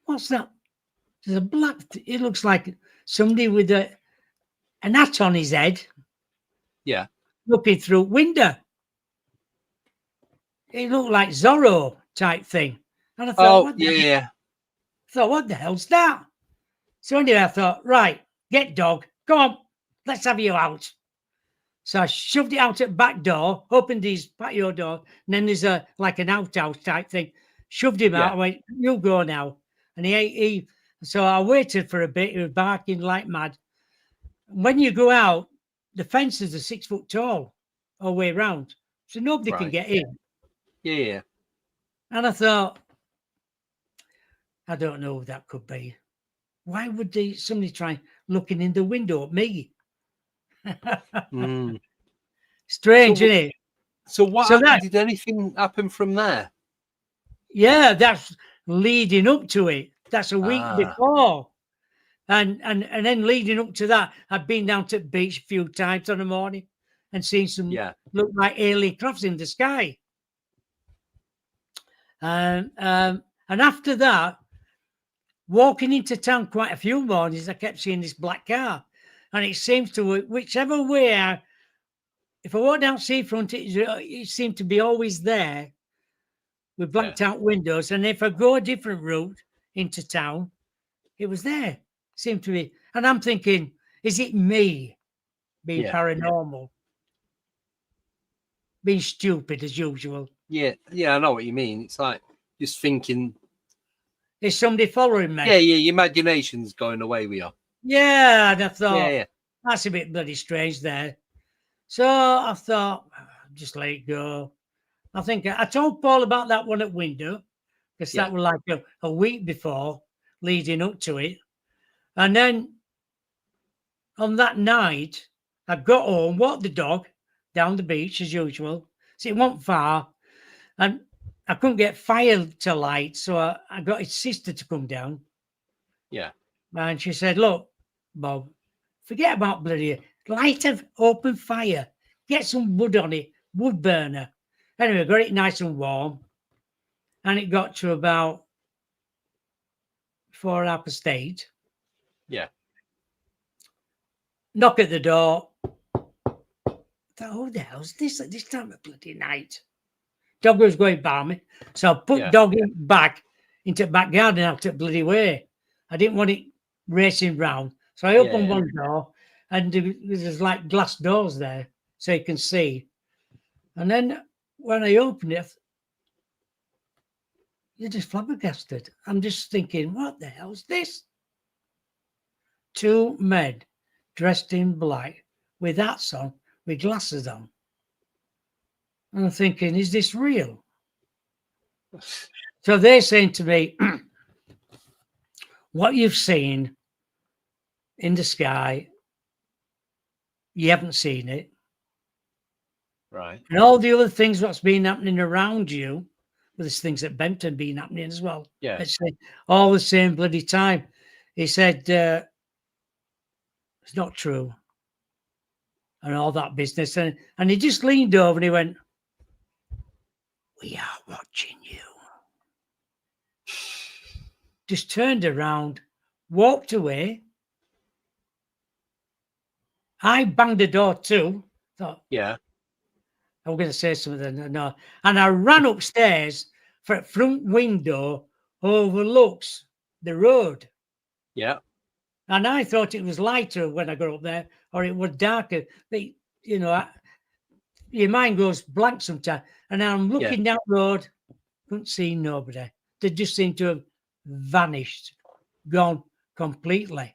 what's that? There's a black. It looks like somebody with an hat on his head. Yeah. Looking through window. It looked like Zorro type thing. And I thought, I thought, what the hell's that? So anyway, I thought, right, get dog, come on, let's have you out. So I shoved it out at the back door, opened his patio door, and then there's like an outhouse type thing. Shoved him out. I went, you go now. And so I waited for a bit. He was barking like mad. When you go out, the fences are 6 foot tall all the way around, so nobody can get in. Yeah. And I thought, I don't know who that could be. Why would somebody try looking in the window at me? Strange, isn't it? So what happened? Did anything happen from there? Yeah, that's leading up to it. That's a week before. And then leading up to that, I'd been down to the beach a few times on the morning and seen some look like alien crafts in the sky. And after that, walking into town quite a few mornings, I kept seeing this black car. And it seems to, whichever way, if I walk down seafront, it seemed to be always there with blacked out windows. And if I go a different route into town, it was there. Seemed to be. And I'm thinking, is it me being paranormal? Being stupid as usual. Yeah, I know what you mean. It's like just thinking, is somebody following me? Yeah, your imagination's going away with you. Yeah, and I thought, that's a bit bloody strange there. So I thought, just let it go. I think I told Paul about that one at window, because that was like a week before, leading up to it. And then on that night, I got home, walked the dog down the beach as usual. So it wasn't far. And I couldn't get fire to light, so I got his sister to come down. Yeah. And she said, look, Bob, forget about bloody light of open fire. Get some wood on it, wood burner. Anyway, got it nice and warm. And it got to about 8:30. Yeah. Knock at the door. I thought, who the hell's this at this time of bloody night? Dog was going by me. So I put dog back into the back garden out the bloody way. I didn't want it racing round. So I opened one door and there's like glass doors there so you can see. And then when I opened it, you're just flabbergasted. I'm just thinking, what the hell's this? Two men dressed in black with hats on, with glasses on. And I'm thinking, is this real? So they're saying to me, what you've seen in the sky, you haven't seen it. Right. And all the other things that's been happening around you, well, there's things at Benton been happening as well. Yeah. It's all the same bloody time. He said, it's not true. And all that business. And he just leaned over and he went, we are watching you. just turned around, walked away. I banged the door too. Thought, Yeah. I was going to say something. No. And I ran upstairs for a front window overlooks the road. Yeah. And I thought it was lighter when I got up there, or it was darker. But, you know, your mind goes blank sometimes. And I'm looking down the road, couldn't see nobody. They just seemed to have vanished, gone completely.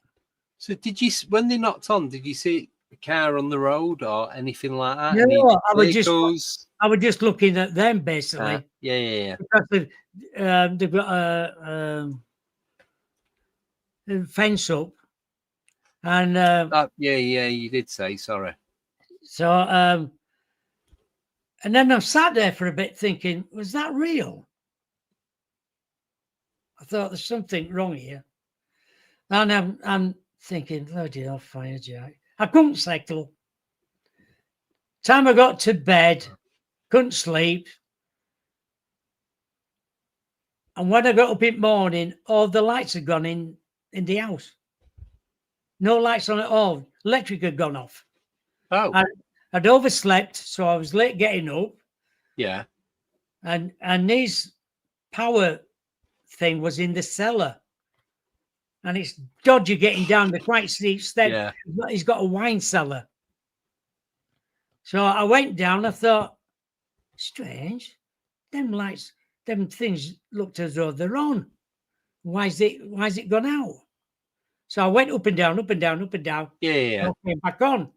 So did you, when they knocked on, did you see a car on the road or anything like that? No, Any I was just looking at them basically. Yeah. Because they've got a fence up, and yeah, you did say, sorry. so and then I sat there for a bit thinking, was that real? I thought there's something wrong here, and I'm thinking, bloody hell, fire Jack. I couldn't settle. Time I got to bed, couldn't sleep. And when I got up in the morning, all the lights had gone in the house. No lights on at all. Electric had gone off. Oh. I'd overslept, so I was late getting up. Yeah. And his power thing was in the cellar. And it's dodgy getting down the quite steep step. Yeah. He's got a wine cellar. So I went down. I thought, strange. Them lights, them things looked as though they're on. Why is it gone out? So I went up and down, up and down, up and down. Yeah. I came back on.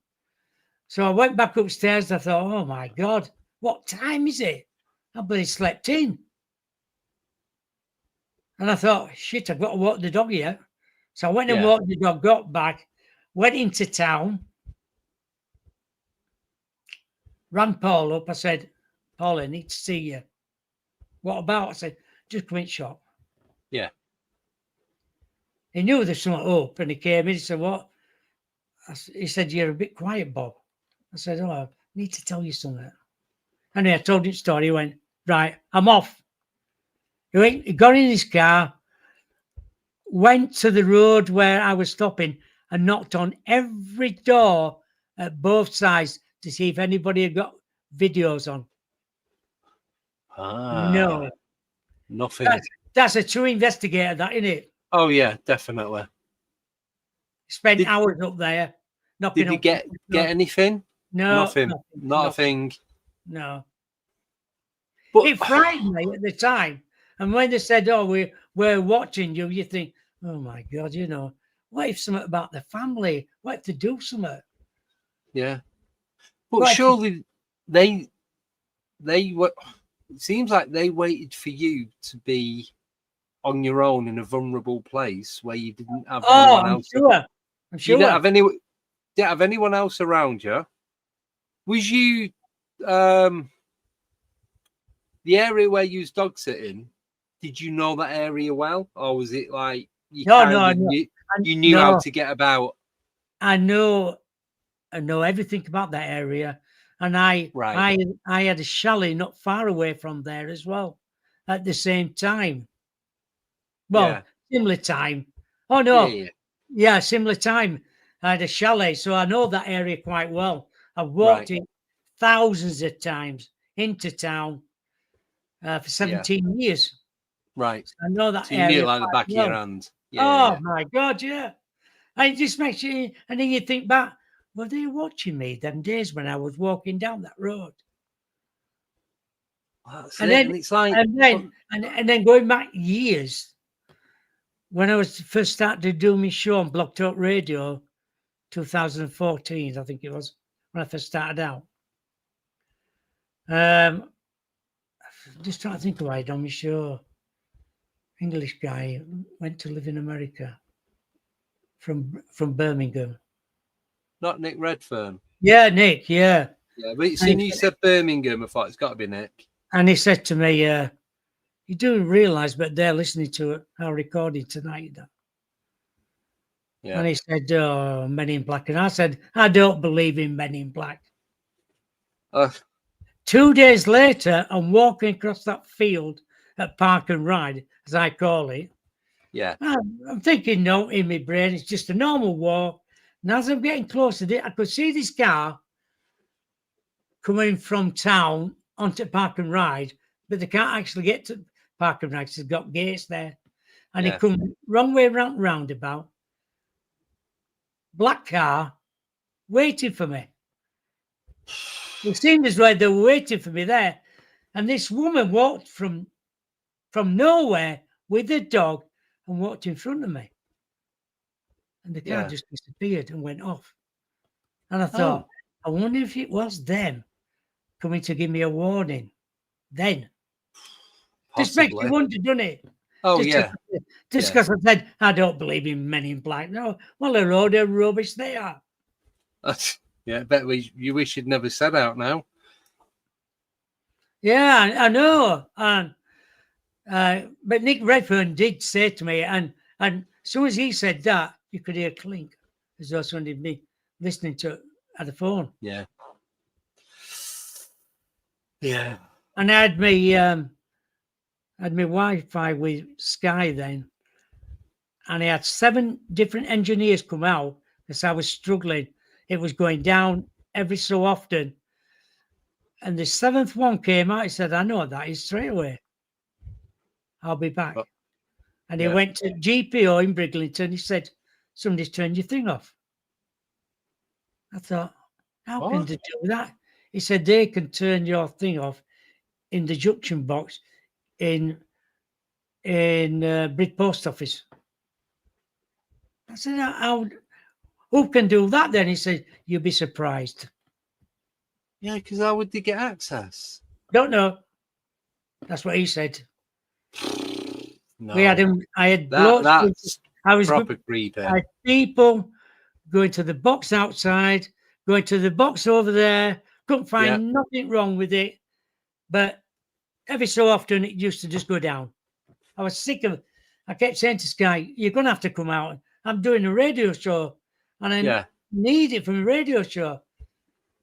So I went back upstairs. I thought, oh my God, what time is it? I bloody slept in. And I thought, shit, I've got to walk the dog here. So I went and walked the dog, got back, went into town, ran Paul up. I said, Paul, I need to see you. What about? I said, just come in shop. Yeah. He knew there's something up, and he came in. He said, what? He said, you're a bit quiet, Bob. I said, oh, I need to tell you something. And I told him the story. He went, right, I'm off. He got in his car, went to the road where I was stopping and knocked on every door at both sides to see if anybody had got videos on. No. Nothing. That's a true investigator, that, isn't it? Oh, yeah, definitely. Spent hours up there. Did you get anything? No. Nothing. Not a thing. No. But it frightened me at the time. And when they said, oh, we're watching you, you think, oh, my God, you know, what if something about the family? What if they do something? Yeah. But surely they were, it seems like they waited for you to be on your own in a vulnerable place where you didn't have anyone else. I'm sure. You didn't have anyone else around you. Was you the area where you was dog sitting? Did you know that area well, or was it like you knew how to get about? I know everything about that area, and I had a chalet not far away from there as well at the same time. Well, similar time. Oh no, similar time. I had a chalet, so I know that area quite well. I've walked it thousands of times into town for 17 years. Right. So I know that so you area knew it like the back of your hand. My God, yeah. And it just makes you, and then you think back, were they watching me them days when I was walking down that road? And it's like, and then going back years, when I was first starting to do my show on Block Talk Radio, 2014, I think it was, when I first started out. Just trying to think of why I done my show. English guy went to live in America from Birmingham. Not Nick Redfern. Yeah, Nick. Yeah. Yeah, but as soon as you said Birmingham, I thought it's got to be Nick. And he said to me, "You do realise, but they're listening to our recording tonight." Yeah. And he said, "Oh, Men in Black," and I said, "I don't believe in Men in Black." 2 days later, I'm walking across that field at Park and Ride, as I call it, Yeah. I'm thinking, no, in my brain, it's just a normal walk. And as I'm getting closer to it, I could see this car coming from town onto Park and Ride, but they can't actually get to Park and Ride because they've got gates there. And Yeah. it come wrong way round roundabout. Black car waiting for me. It seemed as though they were waiting for me there. And this woman walked from nowhere with a dog and walked in front of me. And the car Yeah. just disappeared and went off. And I thought, I wonder if it was them coming to give me a warning. Then. Just makes Possibly. you wonder, doesn't it? Oh, Just yeah. because I said, I don't believe in men in black. No, well, a load of rubbish they are. Yeah, I bet you wish you'd never said out now. Yeah, I know. And but Nick Redfern did say to me, and as soon as he said that, you could hear a clink as though somebody had been listening to it at the phone. Yeah. Yeah. And I had my Wi-Fi with Sky then, and I had 7 different engineers come out because I was struggling. It was going down every so often. And the 7th one came out. He said, I know that is straight away. I'll be back. Oh, and he went to GPO in Briglington. He said, somebody's turned your thing off. I thought, how can they do that? He said, they can turn your thing off in the junction box in Brid Post Office. I said, who can do that then? He said, you'll be surprised. Yeah, because how would they get access? Don't know. That's what he said. No. We had him. I had that's I was proper creepy. I had people going to the box outside, going to the box over there. Couldn't find nothing wrong with it, but every so often it used to just go down. I was sick of it. I kept saying to Sky, "You're going to have to come out. I'm doing a radio show, and I need it from a radio show."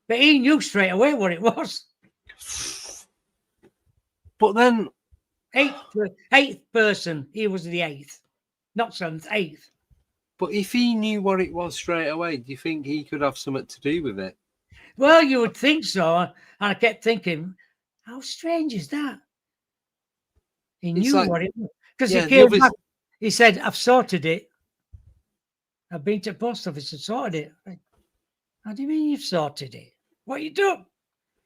But he knew straight away what it was. But then, eighth person. He was the 8th, not 7th, 8th. But if he knew what it was straight away, do you think he could have something to do with it? Well, you would think so. And I kept thinking, how strange is that? He knew what it was. Because he came back, he said, I've sorted it. I've been to the post office and sorted it. How do you mean you've sorted it? What you done?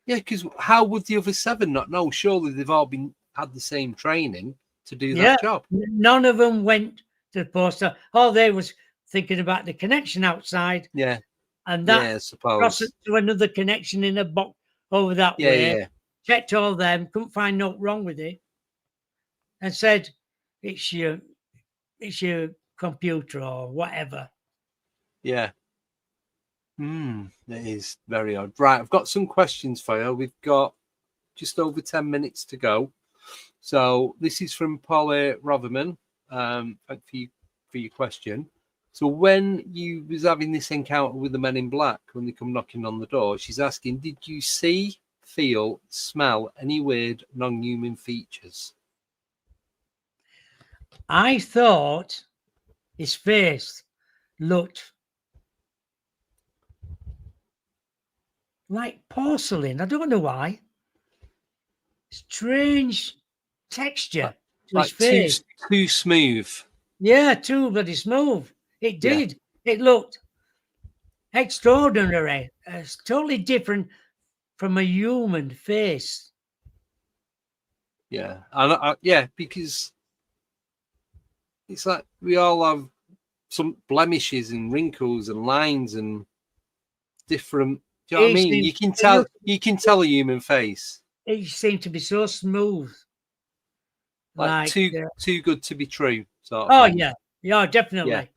Yeah, because how would the other 7 not know? Surely they've all had the same training to do that job. None of them went to the post office. All they was thinking about the connection outside. Yeah. And that I suppose. Crossed to another connection in a box over that way. Yeah. Checked all them, couldn't find nothing wrong with it. And said, it's your computer or whatever. Yeah. It is very odd. Right, I've got some questions for you. We've got just over 10 minutes to go. So this is from Polly Rotherman. Thank you for your question. So when you was having this encounter with the men in black, when they come knocking on the door, she's asking, did you see, feel, smell any weird non-human features? I thought his face looked like porcelain. I don't know why. Strange texture to his face. Too smooth. Yeah, too bloody smooth. It did. Yeah. It looked extraordinary. It's totally different from a human face. Yeah. And because it's like we all have some blemishes and wrinkles and lines and different. Do you know what I mean? You can tell a human face. It seemed to be so smooth, like too good to be true. Sort of thing. Yeah, definitely.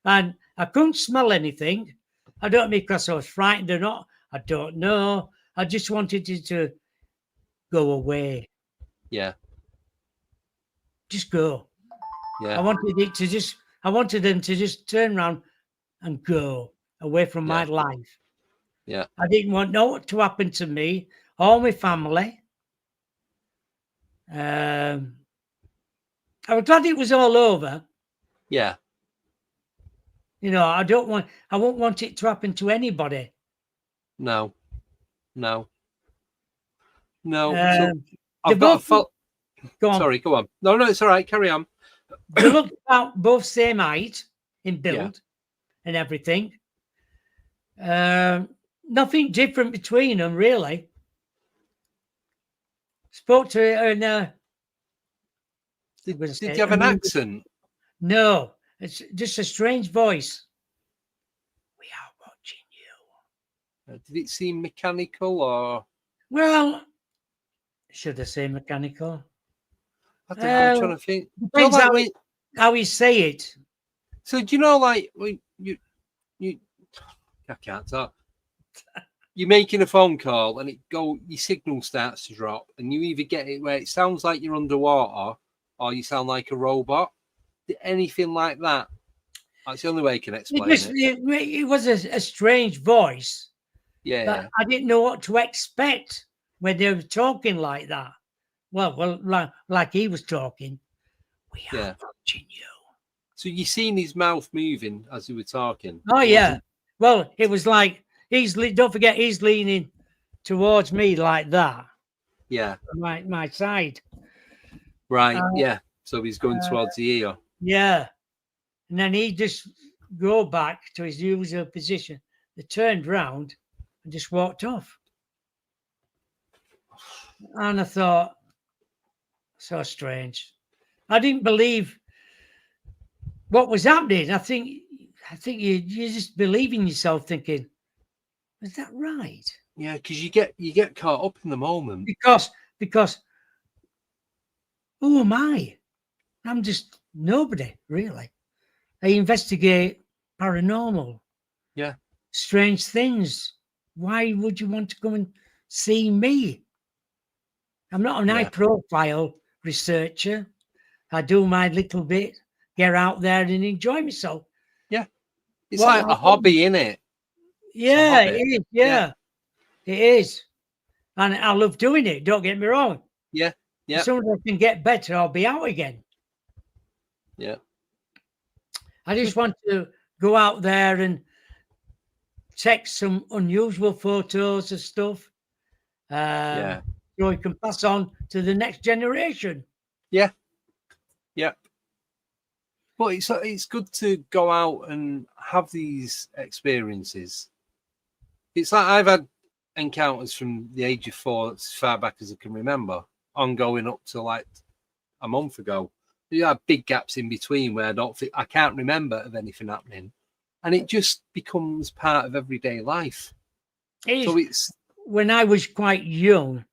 And I couldn't smell anything. I don't mean because I was frightened or not. I don't know. I just wanted it to go away. Yeah. Just go. Yeah. I wanted them to just turn around and go away from my life. Yeah. I didn't want what to happen to me or my family. I was glad it was all over. Yeah. You know, I won't want it to happen to anybody. No. No. So They I've got a both fault. go on. Sorry, go on. No, it's all right. Carry on. They look about both same height in build Yeah. and everything. Nothing different between them, really. Spoke to her and Did you have an accent? no, it's just a strange voice. We are watching you. Did it seem mechanical or? Well, should I say mechanical? I don't know. I'm trying to think. Depends how we say it. So do you know, like, when you, I can't talk. You're making a phone call and your signal starts to drop, and you either get it where it sounds like you're underwater, or you sound like a robot. Anything like that? That's the only way I can explain it. It was a strange voice. Yeah, But yeah. I didn't know what to expect when they were talking like that. Well, like he was talking. We are watching you. So you seen his mouth moving as he was talking? Oh yeah. Well, it was like don't forget he's leaning towards me like that. Yeah. My side. Right. Yeah. So he's going towards the ear. Yeah. And then he just go back to his usual position. They turned round and just walked off. And I thought, so strange. I didn't believe what was happening. I think you just believe in yourself, thinking, is that right? Yeah, because you get caught up in the moment. Because who am I? I'm just nobody, really. I investigate paranormal. Yeah. Strange things. Why would you want to come and see me? I'm not an high profile researcher. I do my little bit, get out there and enjoy myself. Yeah. It's like a hobby, isn't it? Yeah, it is. Yeah, it is. And I love doing it. Don't get me wrong. Yeah. Yeah. As soon as I can get better, I'll be out again. Yeah. I just want to go out there and take some unusual photos of stuff. So we can pass on to the next generation. Yeah. Yeah. But it's good to go out and have these experiences. It's like I've had encounters from the age of 4, as far back as I can remember, ongoing up to like a month ago. You have big gaps in between where I can't remember of anything happening, and it just becomes part of everyday life. So it's when I was quite young,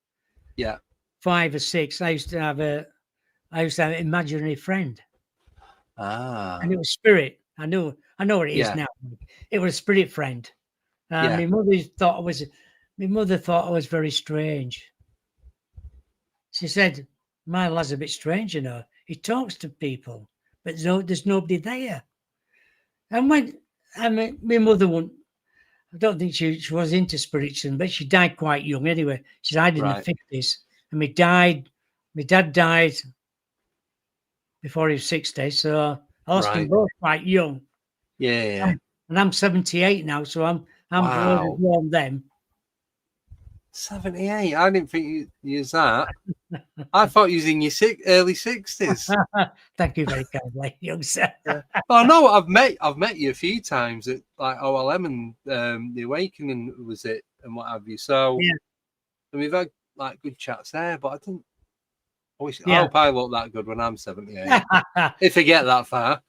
5 or 6, I used to have an imaginary friend. And it was spirit. I know what it is now. It was a spirit friend. My mother thought I was very strange. She said, "My lad's a bit strange, you know. He talks to people, but there's nobody there." And my mother wouldn't. I don't think she was into spiritualism, but she died quite young anyway. She died in the 50s, and my dad died before he was 60, so I lost them both quite young. Yeah. And I'm 78 now, so I'm older than them. 78? I didn't think you was that. I thought you was in your early 60s. Thank you very kindly, young sir. Oh no, I've met you a few times at like OLM and the Awakening was it and what have you. So and we've had like good chats there, but I didn't. I hope I look that good when I'm 78. If I get that far.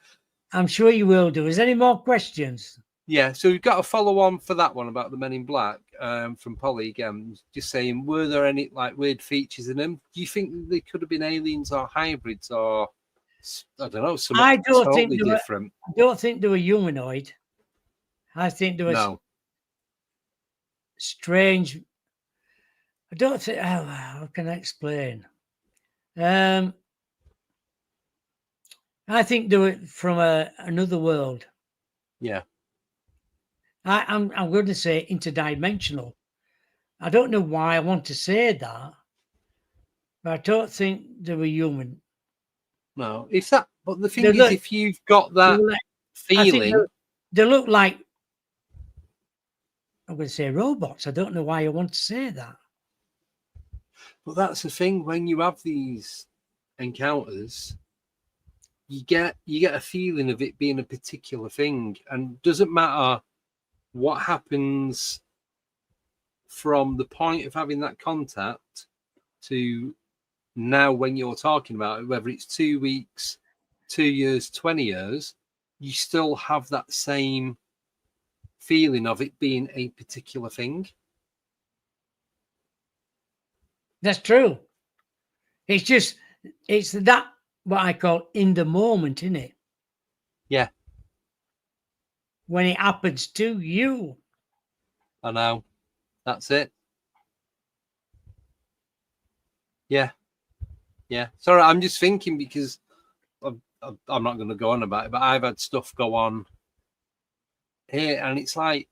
I'm sure you will do. Is there any more questions? Yeah, so we've got a follow on for that one about the Men in Black from Polly again. Just saying, were there any like weird features in them? Do you think they could have been aliens or hybrids or I don't know, something totally different? I don't think they were humanoid. I think there was strange. I don't think. How can I explain? I think they were from another world. Yeah. I'm going to say interdimensional. I don't know why I want to say that, but I don't think they were human. No. If that, but the They thing is, look, if you've got they that look- I think feeling, they look like, I'm going to say robots. I don't know why I want to say that. but that's the thing. When you have these encounters, you get a feeling of it being a particular thing, and doesn't matter what happens from the point of having that contact to now when you're talking about it, whether it's 2 weeks, 2 years, 20 years, you still have that same feeling of it being a particular thing. That's true. It's that what I call in the moment, isn't it? Yeah, When it happens to you. I know. That's it. Yeah. Yeah. Sorry, I'm just thinking because I'm not going to go on about it, but I've had stuff go on here, and it's like,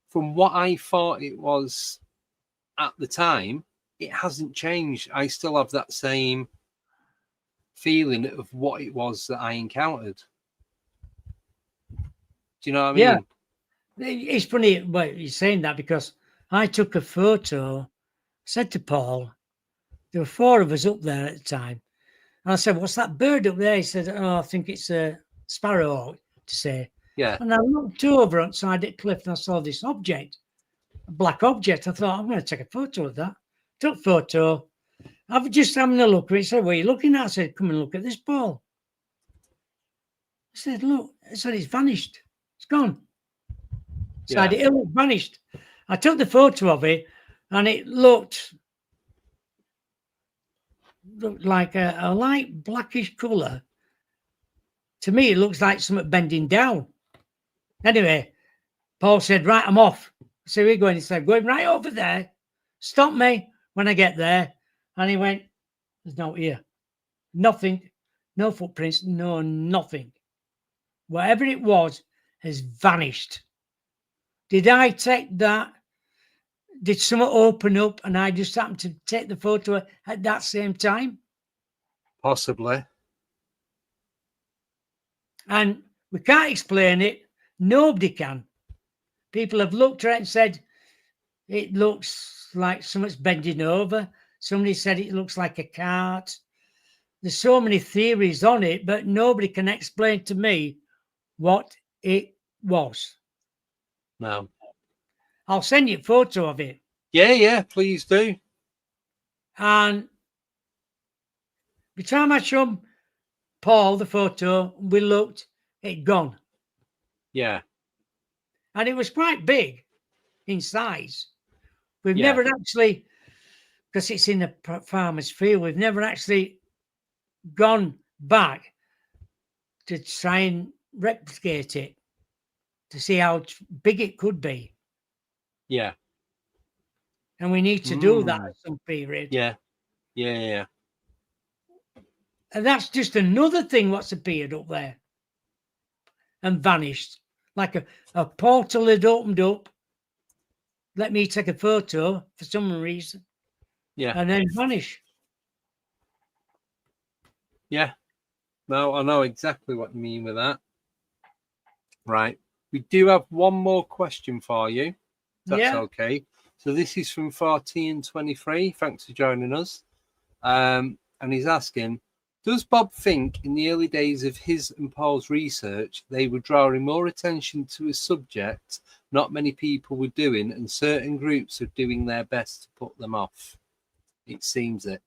from what I thought it was at the time, it hasn't changed. I still have that same feeling of what it was that I encountered. Do you know what I Yeah. mean? It's funny you're saying that, because I took a photo, said to Paul, there were 4 of us up there at the time. And I said, "What's that bird up there?" He said, "Oh, I think it's a sparrowhawk," to say. Yeah. And I looked over outside the cliff and I saw this object, a black object. I thought, I'm going to take a photo of that. Took photo. I've just having a look at it. He said, "What are you looking at?" I said, "Come and look at this, Paul." I said, "Look." I said, "It's vanished. It's gone." So Yeah. it looked vanished. I took the photo of it and it looked like a light blackish colour. To me, it looks like something bending down. Anyway, Paul said, "Right, I'm off." So we're going. He said, "Going right over there. Stop me when I get there." And he went, "There's no here. Nothing. No footprints. No nothing. Whatever it was has vanished." Did I take that? Did someone open up and I just happened to take the photo at that same time? Possibly. And we can't explain it. Nobody can. People have looked at it and said, it looks like something's bending over. Somebody said it looks like a cart. There's so many theories on it, but nobody can explain to me what it was. No. I'll send you a photo of it. Yeah, please do. And by the time I showed Paul the photo, we looked, it gone. Yeah. And it was quite big in size. We've Yeah. never actually, because it's in a farmer's field, we've never actually gone back to try and replicate it to see how big it could be. Yeah. And we need to do that at some period. Yeah. And that's just another thing what's appeared up there and vanished. Like a portal had opened up. Let me take a photo for some reason. Yeah. And then vanish. Yeah. No, I know exactly what you mean with that. Right. We do have one more question for you. If that's okay. So this is from 1423. Thanks for joining us. And he's asking, does Bob think in the early days of his and Paul's research, they were drawing more attention to a subject not many people were doing, and certain groups are doing their best to put them off? It seems it.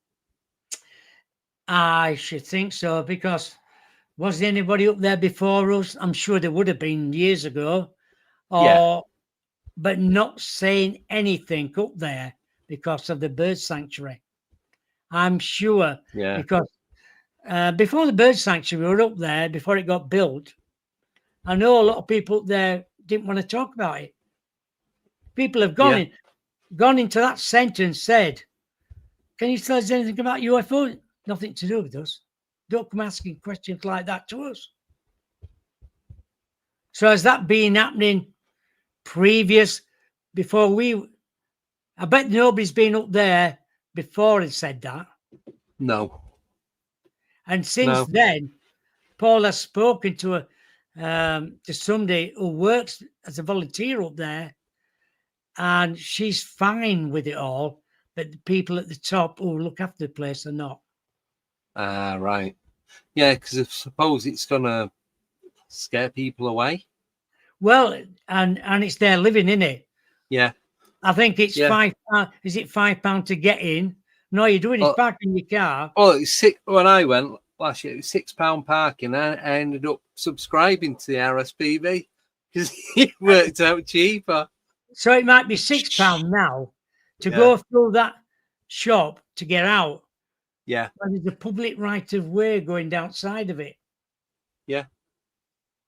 I should think so, because was there anybody up there before us? I'm sure there would have been years ago. But not saying anything up there because of the bird sanctuary. I'm sure. Yeah. Because before the bird sanctuary, we were up there, before it got built, I know a lot of people up there didn't want to talk about it. People have gone into that centre and said, "Can you tell us anything about UFO?" Nothing to do with us. Don't come asking questions like that to us. So has that been happening previous, before we? I bet nobody's been up there before and said that. No. And since No. then, Paul has spoken to somebody who works as a volunteer up there, and she's fine with it all, but the people at the top who look after the place are not. Ah, right. Yeah, because I suppose it's gonna scare people away. Well, and it's their living, in it. Yeah. I think it's Yeah. £5. Is it £5 to get in? No, you're doing is parking your car. Oh, it's six. When I went last year, it was £6 parking. I ended up subscribing to the RSPB because it worked out cheaper. So it might be £6 now to go through that shop to get out. Yeah. But there's a public right of way going outside of it. Yeah.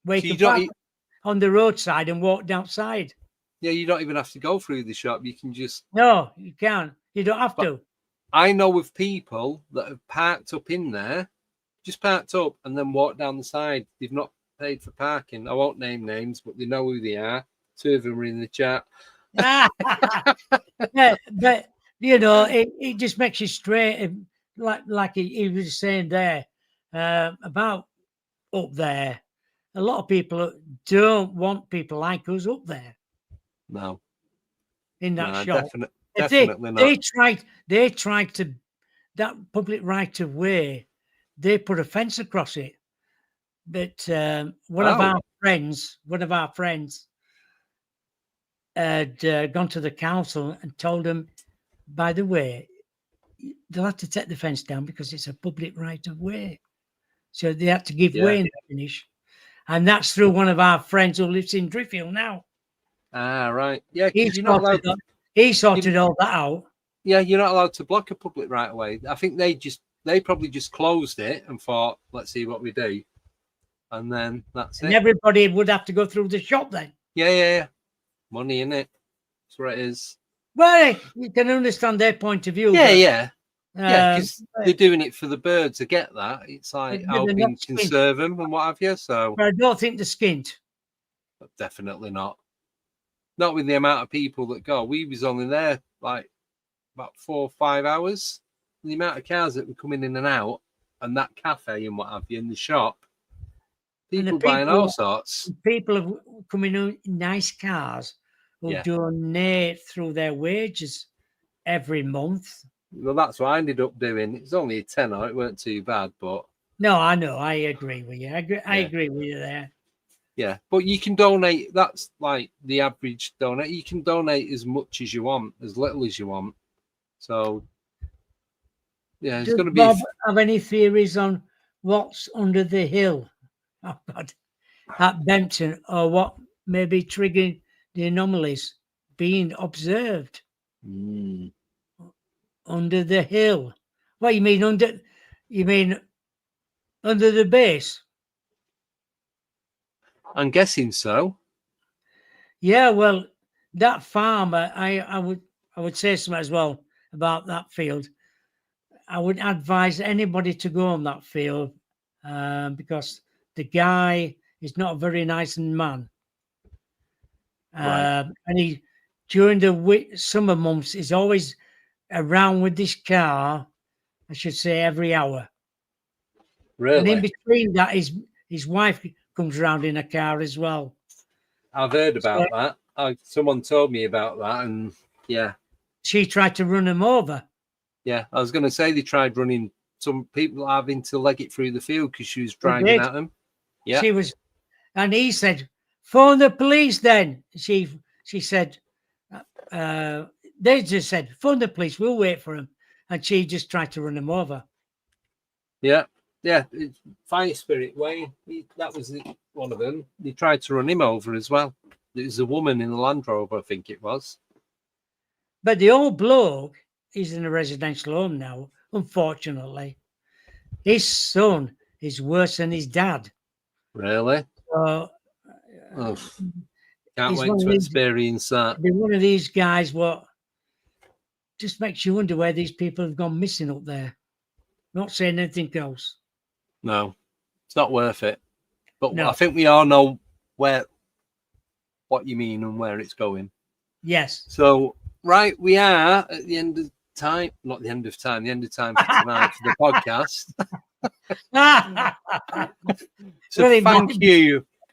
Where So you can park on the roadside and walk outside. Yeah, you don't even have to go through the shop. You can just. No, you can't. You don't have to. I know of people that have parked up in there, just parked up and then walked down the side. They've not paid for parking. I won't name names, but they know who they are. 2 of them are in the chat. but you know, it just makes you straight. Like he was saying there about up there. A lot of people don't want people like us up there. No. In that shop. Definitely not. They tried to, that public right of way, they put a fence across it. But one of our friends had gone to the council and told them, by the way, they'll have to take the fence down because it's a public right of way. So they had to give way in the finish. And that's through one of our friends who lives in Driffield now. Ah, right. Yeah, he sorted all that out. Yeah, you're not allowed to block a public right away. I think they probably just closed it and thought, let's see what we do. And then that's it. Everybody would have to go through the shop then. Yeah. Money in it. That's what it is. Well, you can understand their point of view. Yeah, because they're doing it for the birds. I get that. It's like helping conserve them and what have you. So, but I don't think they're skinned. But definitely not. Not with the amount of people that go. We was only there like about 4 or 5 hours. The amount of cars that were coming in and out, and that cafe and what have you, in the shop. People buying all sorts. People have coming in nice cars who donate through their wages every month. Well, that's what I ended up doing. It was only a tenner. It weren't too bad, but no, I know. I agree with you. I agree with you there. Yeah, but you can donate. That's like the average donate. You can donate as much as you want, as little as you want. So, yeah, it's going to be. Bob have any theories on what's under the hill at Bempton, or what may be triggering the anomalies being observed under the hill? What you mean under? You mean under the base? I'm guessing so. Yeah, well, that farm, I would say something as well about that field. I would advise anybody to go on that field because the guy is not a very nice man. Right. And he, during the summer months, is always around with this car, I should say, every hour. Really? And in between that, his wife comes around in a car as well. I've heard about that. Someone told me about that, and yeah. She tried to run him over. Yeah, I was going to say they tried running some people having to leg it through the field because she was driving at them. Yeah, she was, and he said, "Phone the police." Then she said, "They just said phone the police. We'll wait for him," and she just tried to run him over. Yeah. Fire Spirit Wayne. That was one of them. They tried to run him over as well. It was a woman in the Land Rover, I think it was. But the old bloke, he's in a residential home now, unfortunately. His son is worse than his dad. Really? Can't wait to experience that. Be one of these guys what just makes you wonder where these people have gone missing up there. Not saying anything else. No, it's not worth it. But no. I think we all know what you mean and where it's going. Yes. So, right, we are at the end of time. Not the end of time. The end of time for tonight for the podcast. So Really,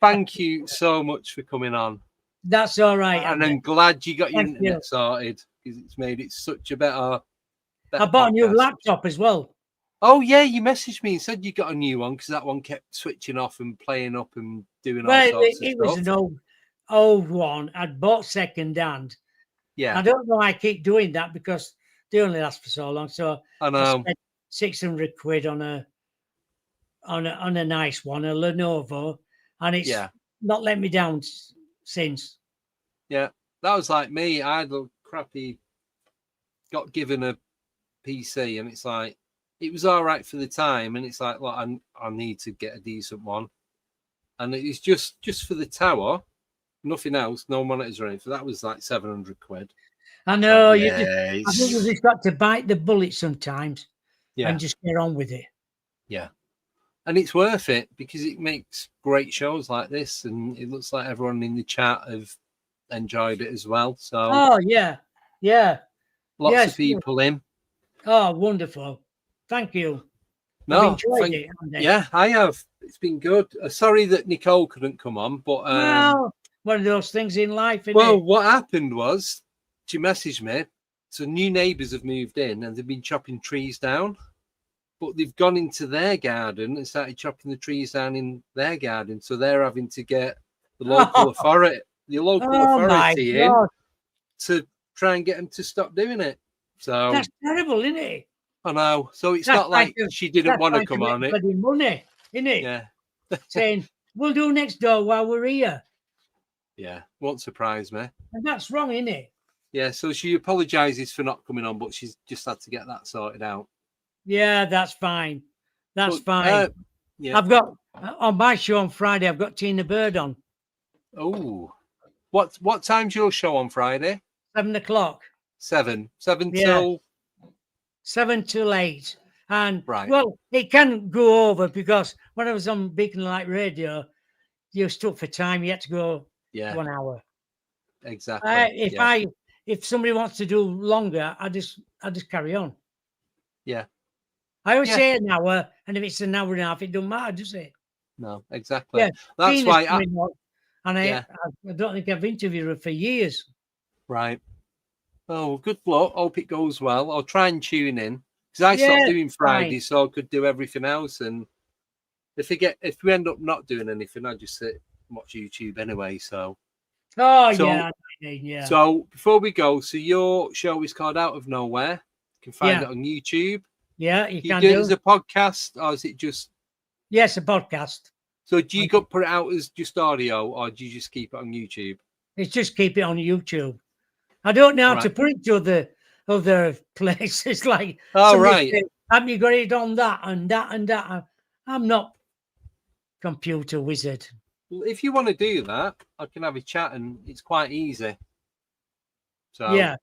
thank you so much for coming on. That's all right. And Andy. I'm glad you got your Thank internet you. sorted because it's made it such a better I bought a new podcast. laptop as well. Oh yeah, you messaged me and said you got a new one because that one kept switching off and playing up and doing all Well, sorts it of was stuff. an old one. I'd bought second hand. Yeah, I don't know why I keep doing that because they only last for so long. So I I know. spent 600 quid on a nice one, a Lenovo, and it's not let me down since. Yeah, that was like me. I had a crappy, got given a PC, and it's like it was all right for the time, and it's like, well, I need to get a decent one, and it's just for the tower, nothing else, no monitors or anything. That was like 700 quid. I know Like, I think you just got to bite the bullet sometimes, yeah, and just get on with it. yeah. And it's worth it because it makes great shows like this, and it looks like everyone in the chat have enjoyed it as well. So, oh yeah, lots of people in. Oh, wonderful! Thank you. No, I've enjoyed it. Yeah, I have. It's been good. Sorry that Nicole couldn't come on, but well, one of those things in life. Well, what happened was she messaged me. So new neighbours have moved in and they've been chopping trees down. But they've gone into their garden and started chopping the trees down in their garden. So they're having to get the local authority in to try and get them to stop doing it. So that's terrible, isn't it? I know. So it's not like she didn't want to come on it. Money, isn't it? Yeah. Saying we'll do next door while we're here. Yeah, won't surprise me. And that's wrong, isn't it? Yeah, so she apologises for not coming on, but she's just had to get that sorted out. Yeah, that's fine. That's fine. Yeah. I've got on my show on Friday, I've got Tina Bird on. Oh. What time's your show on Friday? 7 o'clock. 7 till 7 till 8. And right. Well, it can go over because when I was on Beacon Light Radio, you stuck for time, you had to go 1 hour. Exactly. If somebody wants to do longer, I just carry on. Yeah. I always say an hour, and if it's an hour and a half, it don't matter, does it? No, exactly. Yeah, that's why I don't think I've interviewed her for years. Right. Oh, good luck. Hope it goes well. I'll try and tune in because I stopped doing Friday, so I could do everything else. And if we end up not doing anything, I just sit and watch YouTube anyway. So. Yeah. So before we go, so your show is called Out of Nowhere. You can find it on YouTube. Yeah, you can do it as a podcast, or is it just? Yes, a podcast. So do you put it out as just audio, or do you just keep it on YouTube? It's just keep it on YouTube. I don't know how to put it to other places. Like, right. Have you got it on that and that and that? I'm not computer wizard. Well, if you want to do that, I can have a chat, and it's quite easy. So yeah,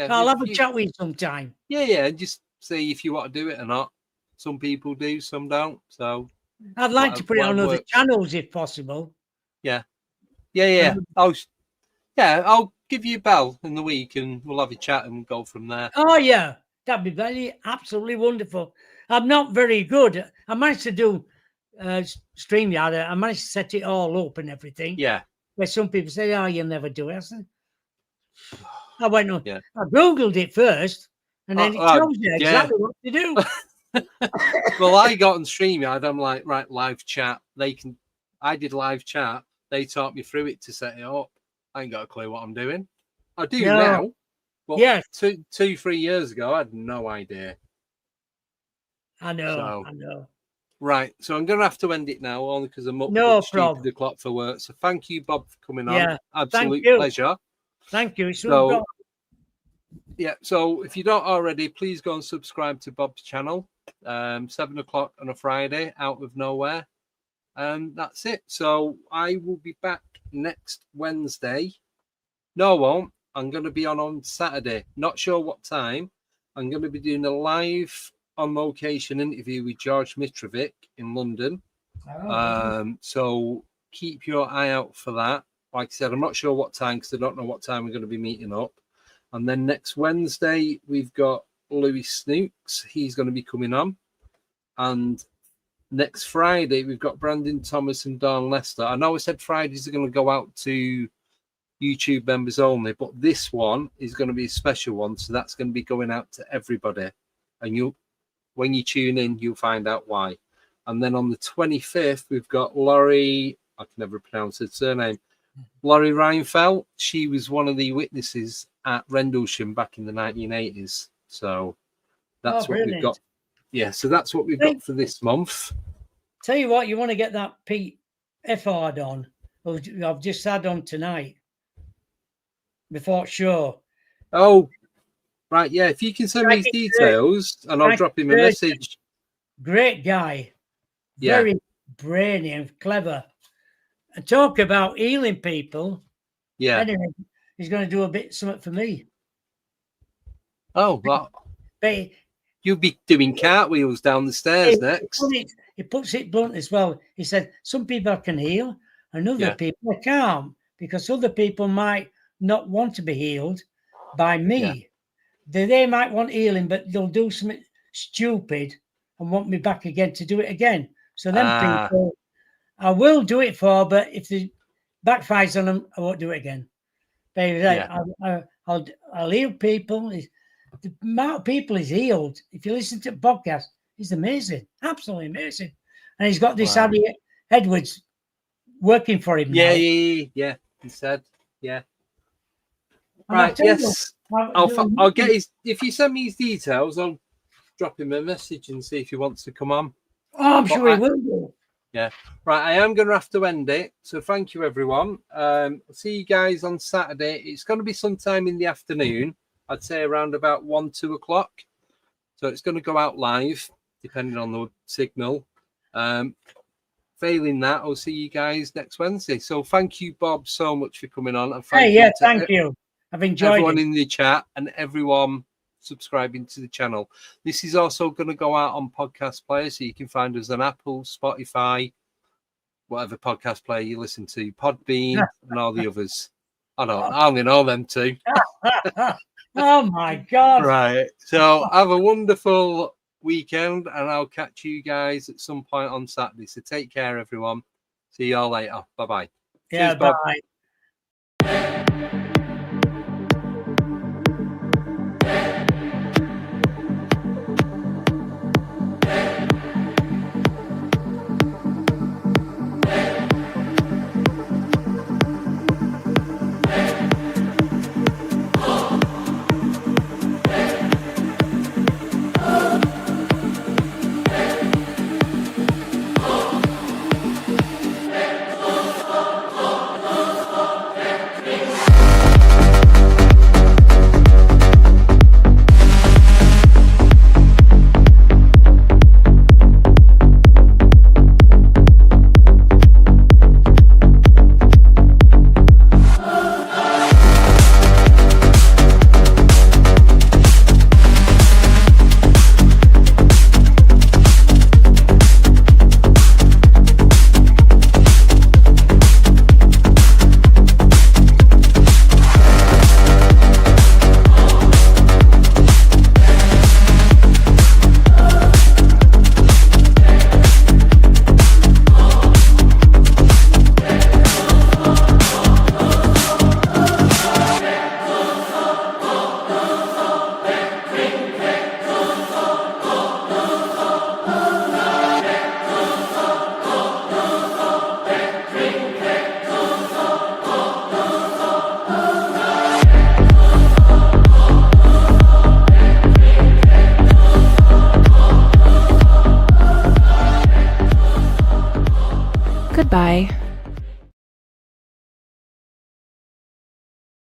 I'll have a chat with you sometime. Yeah, and just see if you want to do it or not. Some people do, some don't. So I'd like to put it on other channels if possible. Yeah. I'll give you a bell in the week, and we'll have a chat and go from there. Oh yeah, that'd be absolutely wonderful. I'm not very good. I managed to do StreamYard. I managed to set it all up and everything. Yeah. Where some people say, "Oh, you'll never do it." I said, I went on. Yeah. I googled it first, and then it tells you exactly what to do. Well, I got on StreamYard. I'm like, right, live chat. I did live chat. They taught me through it to set it up. I ain't got a clue what I'm doing. I do now. But 2-3 years ago, I had no idea. I know. Right, so I'm going to have to end it now, only because I'm up no stupid o'clock for work. So thank you, Bob, for coming on. Yeah, absolute pleasure. Thank you. So if you don't already, please go and subscribe to Bob's channel. 7 o'clock on a Friday, Out of Nowhere. And that's it. So I will be back next Wednesday. No, I won't. I'm going to be on Saturday. Not sure what time. I'm going to be doing a live on location interview with George Mitrovic in London. So keep your eye out for that. Like I said, I'm not sure what time because I don't know what time we're going to be meeting up. And then next Wednesday, we've got Louis Snooks. He's going to be coming on. And next Friday, we've got Brandon Thomas and Dawn Lester. I know I said Fridays are going to go out to YouTube members only, but this one is going to be a special one. So that's going to be going out to everybody. And when you tune in, you'll find out why. And then on the 25th, we've got Laurie, I can never pronounce her surname, Laurie Reinfeldt. She was one of the witnesses at Rendlesham back in the 1980s. So that's what we've got. Yeah, so that's what we've got for this month. Tell you what, you want to get that Pete Effard on. I've just had on tonight before show. Oh, right. Yeah, if you can send me his details and I'll drop him a message. Great guy. Very brainy and clever. And talk about healing people. Yeah. Anyway, he's going to do a bit something for me. Oh, well. But you'll be doing cartwheels down the stairs next. He puts it blunt as well. He said, some people can heal and other people can't, because other people might not want to be healed by me. Yeah. They might want healing, but they'll do something stupid and want me back again to do it again. So then people, I will do it for, but if the backfires on them, I won't do it again. But I'll heal people. The amount of people he's healed, if you listen to the podcast, he's amazing, absolutely amazing. And he's got this Abby Edwards working for him. Yeah, he said, yeah. Right, yes. I'll get his, if you send me his details, I'll drop him a message and see if he wants to come on. Oh, I'm sure he will do. Yeah. Right, I am going to have to end it. So thank you, everyone. See you guys on Saturday. It's going to be sometime in the afternoon. I'd say around about 1-2 o'clock. So it's going to go out live, depending on the signal. Failing that, I'll see you guys next Wednesday. So thank you, Bob, so much for coming on. And thank you. I've enjoyed everyone in the chat and everyone subscribing to the channel. This is also going to go out on podcast player, so you can find us on Apple, Spotify, whatever podcast player you listen to, Podbean, and all the others. I only know them two. Oh my God. Right. So have a wonderful weekend and I'll catch you guys at some point on Saturday. So take care, everyone. See you all later. Bye-bye. Yeah, cheers, Bob. bye. Goodbye.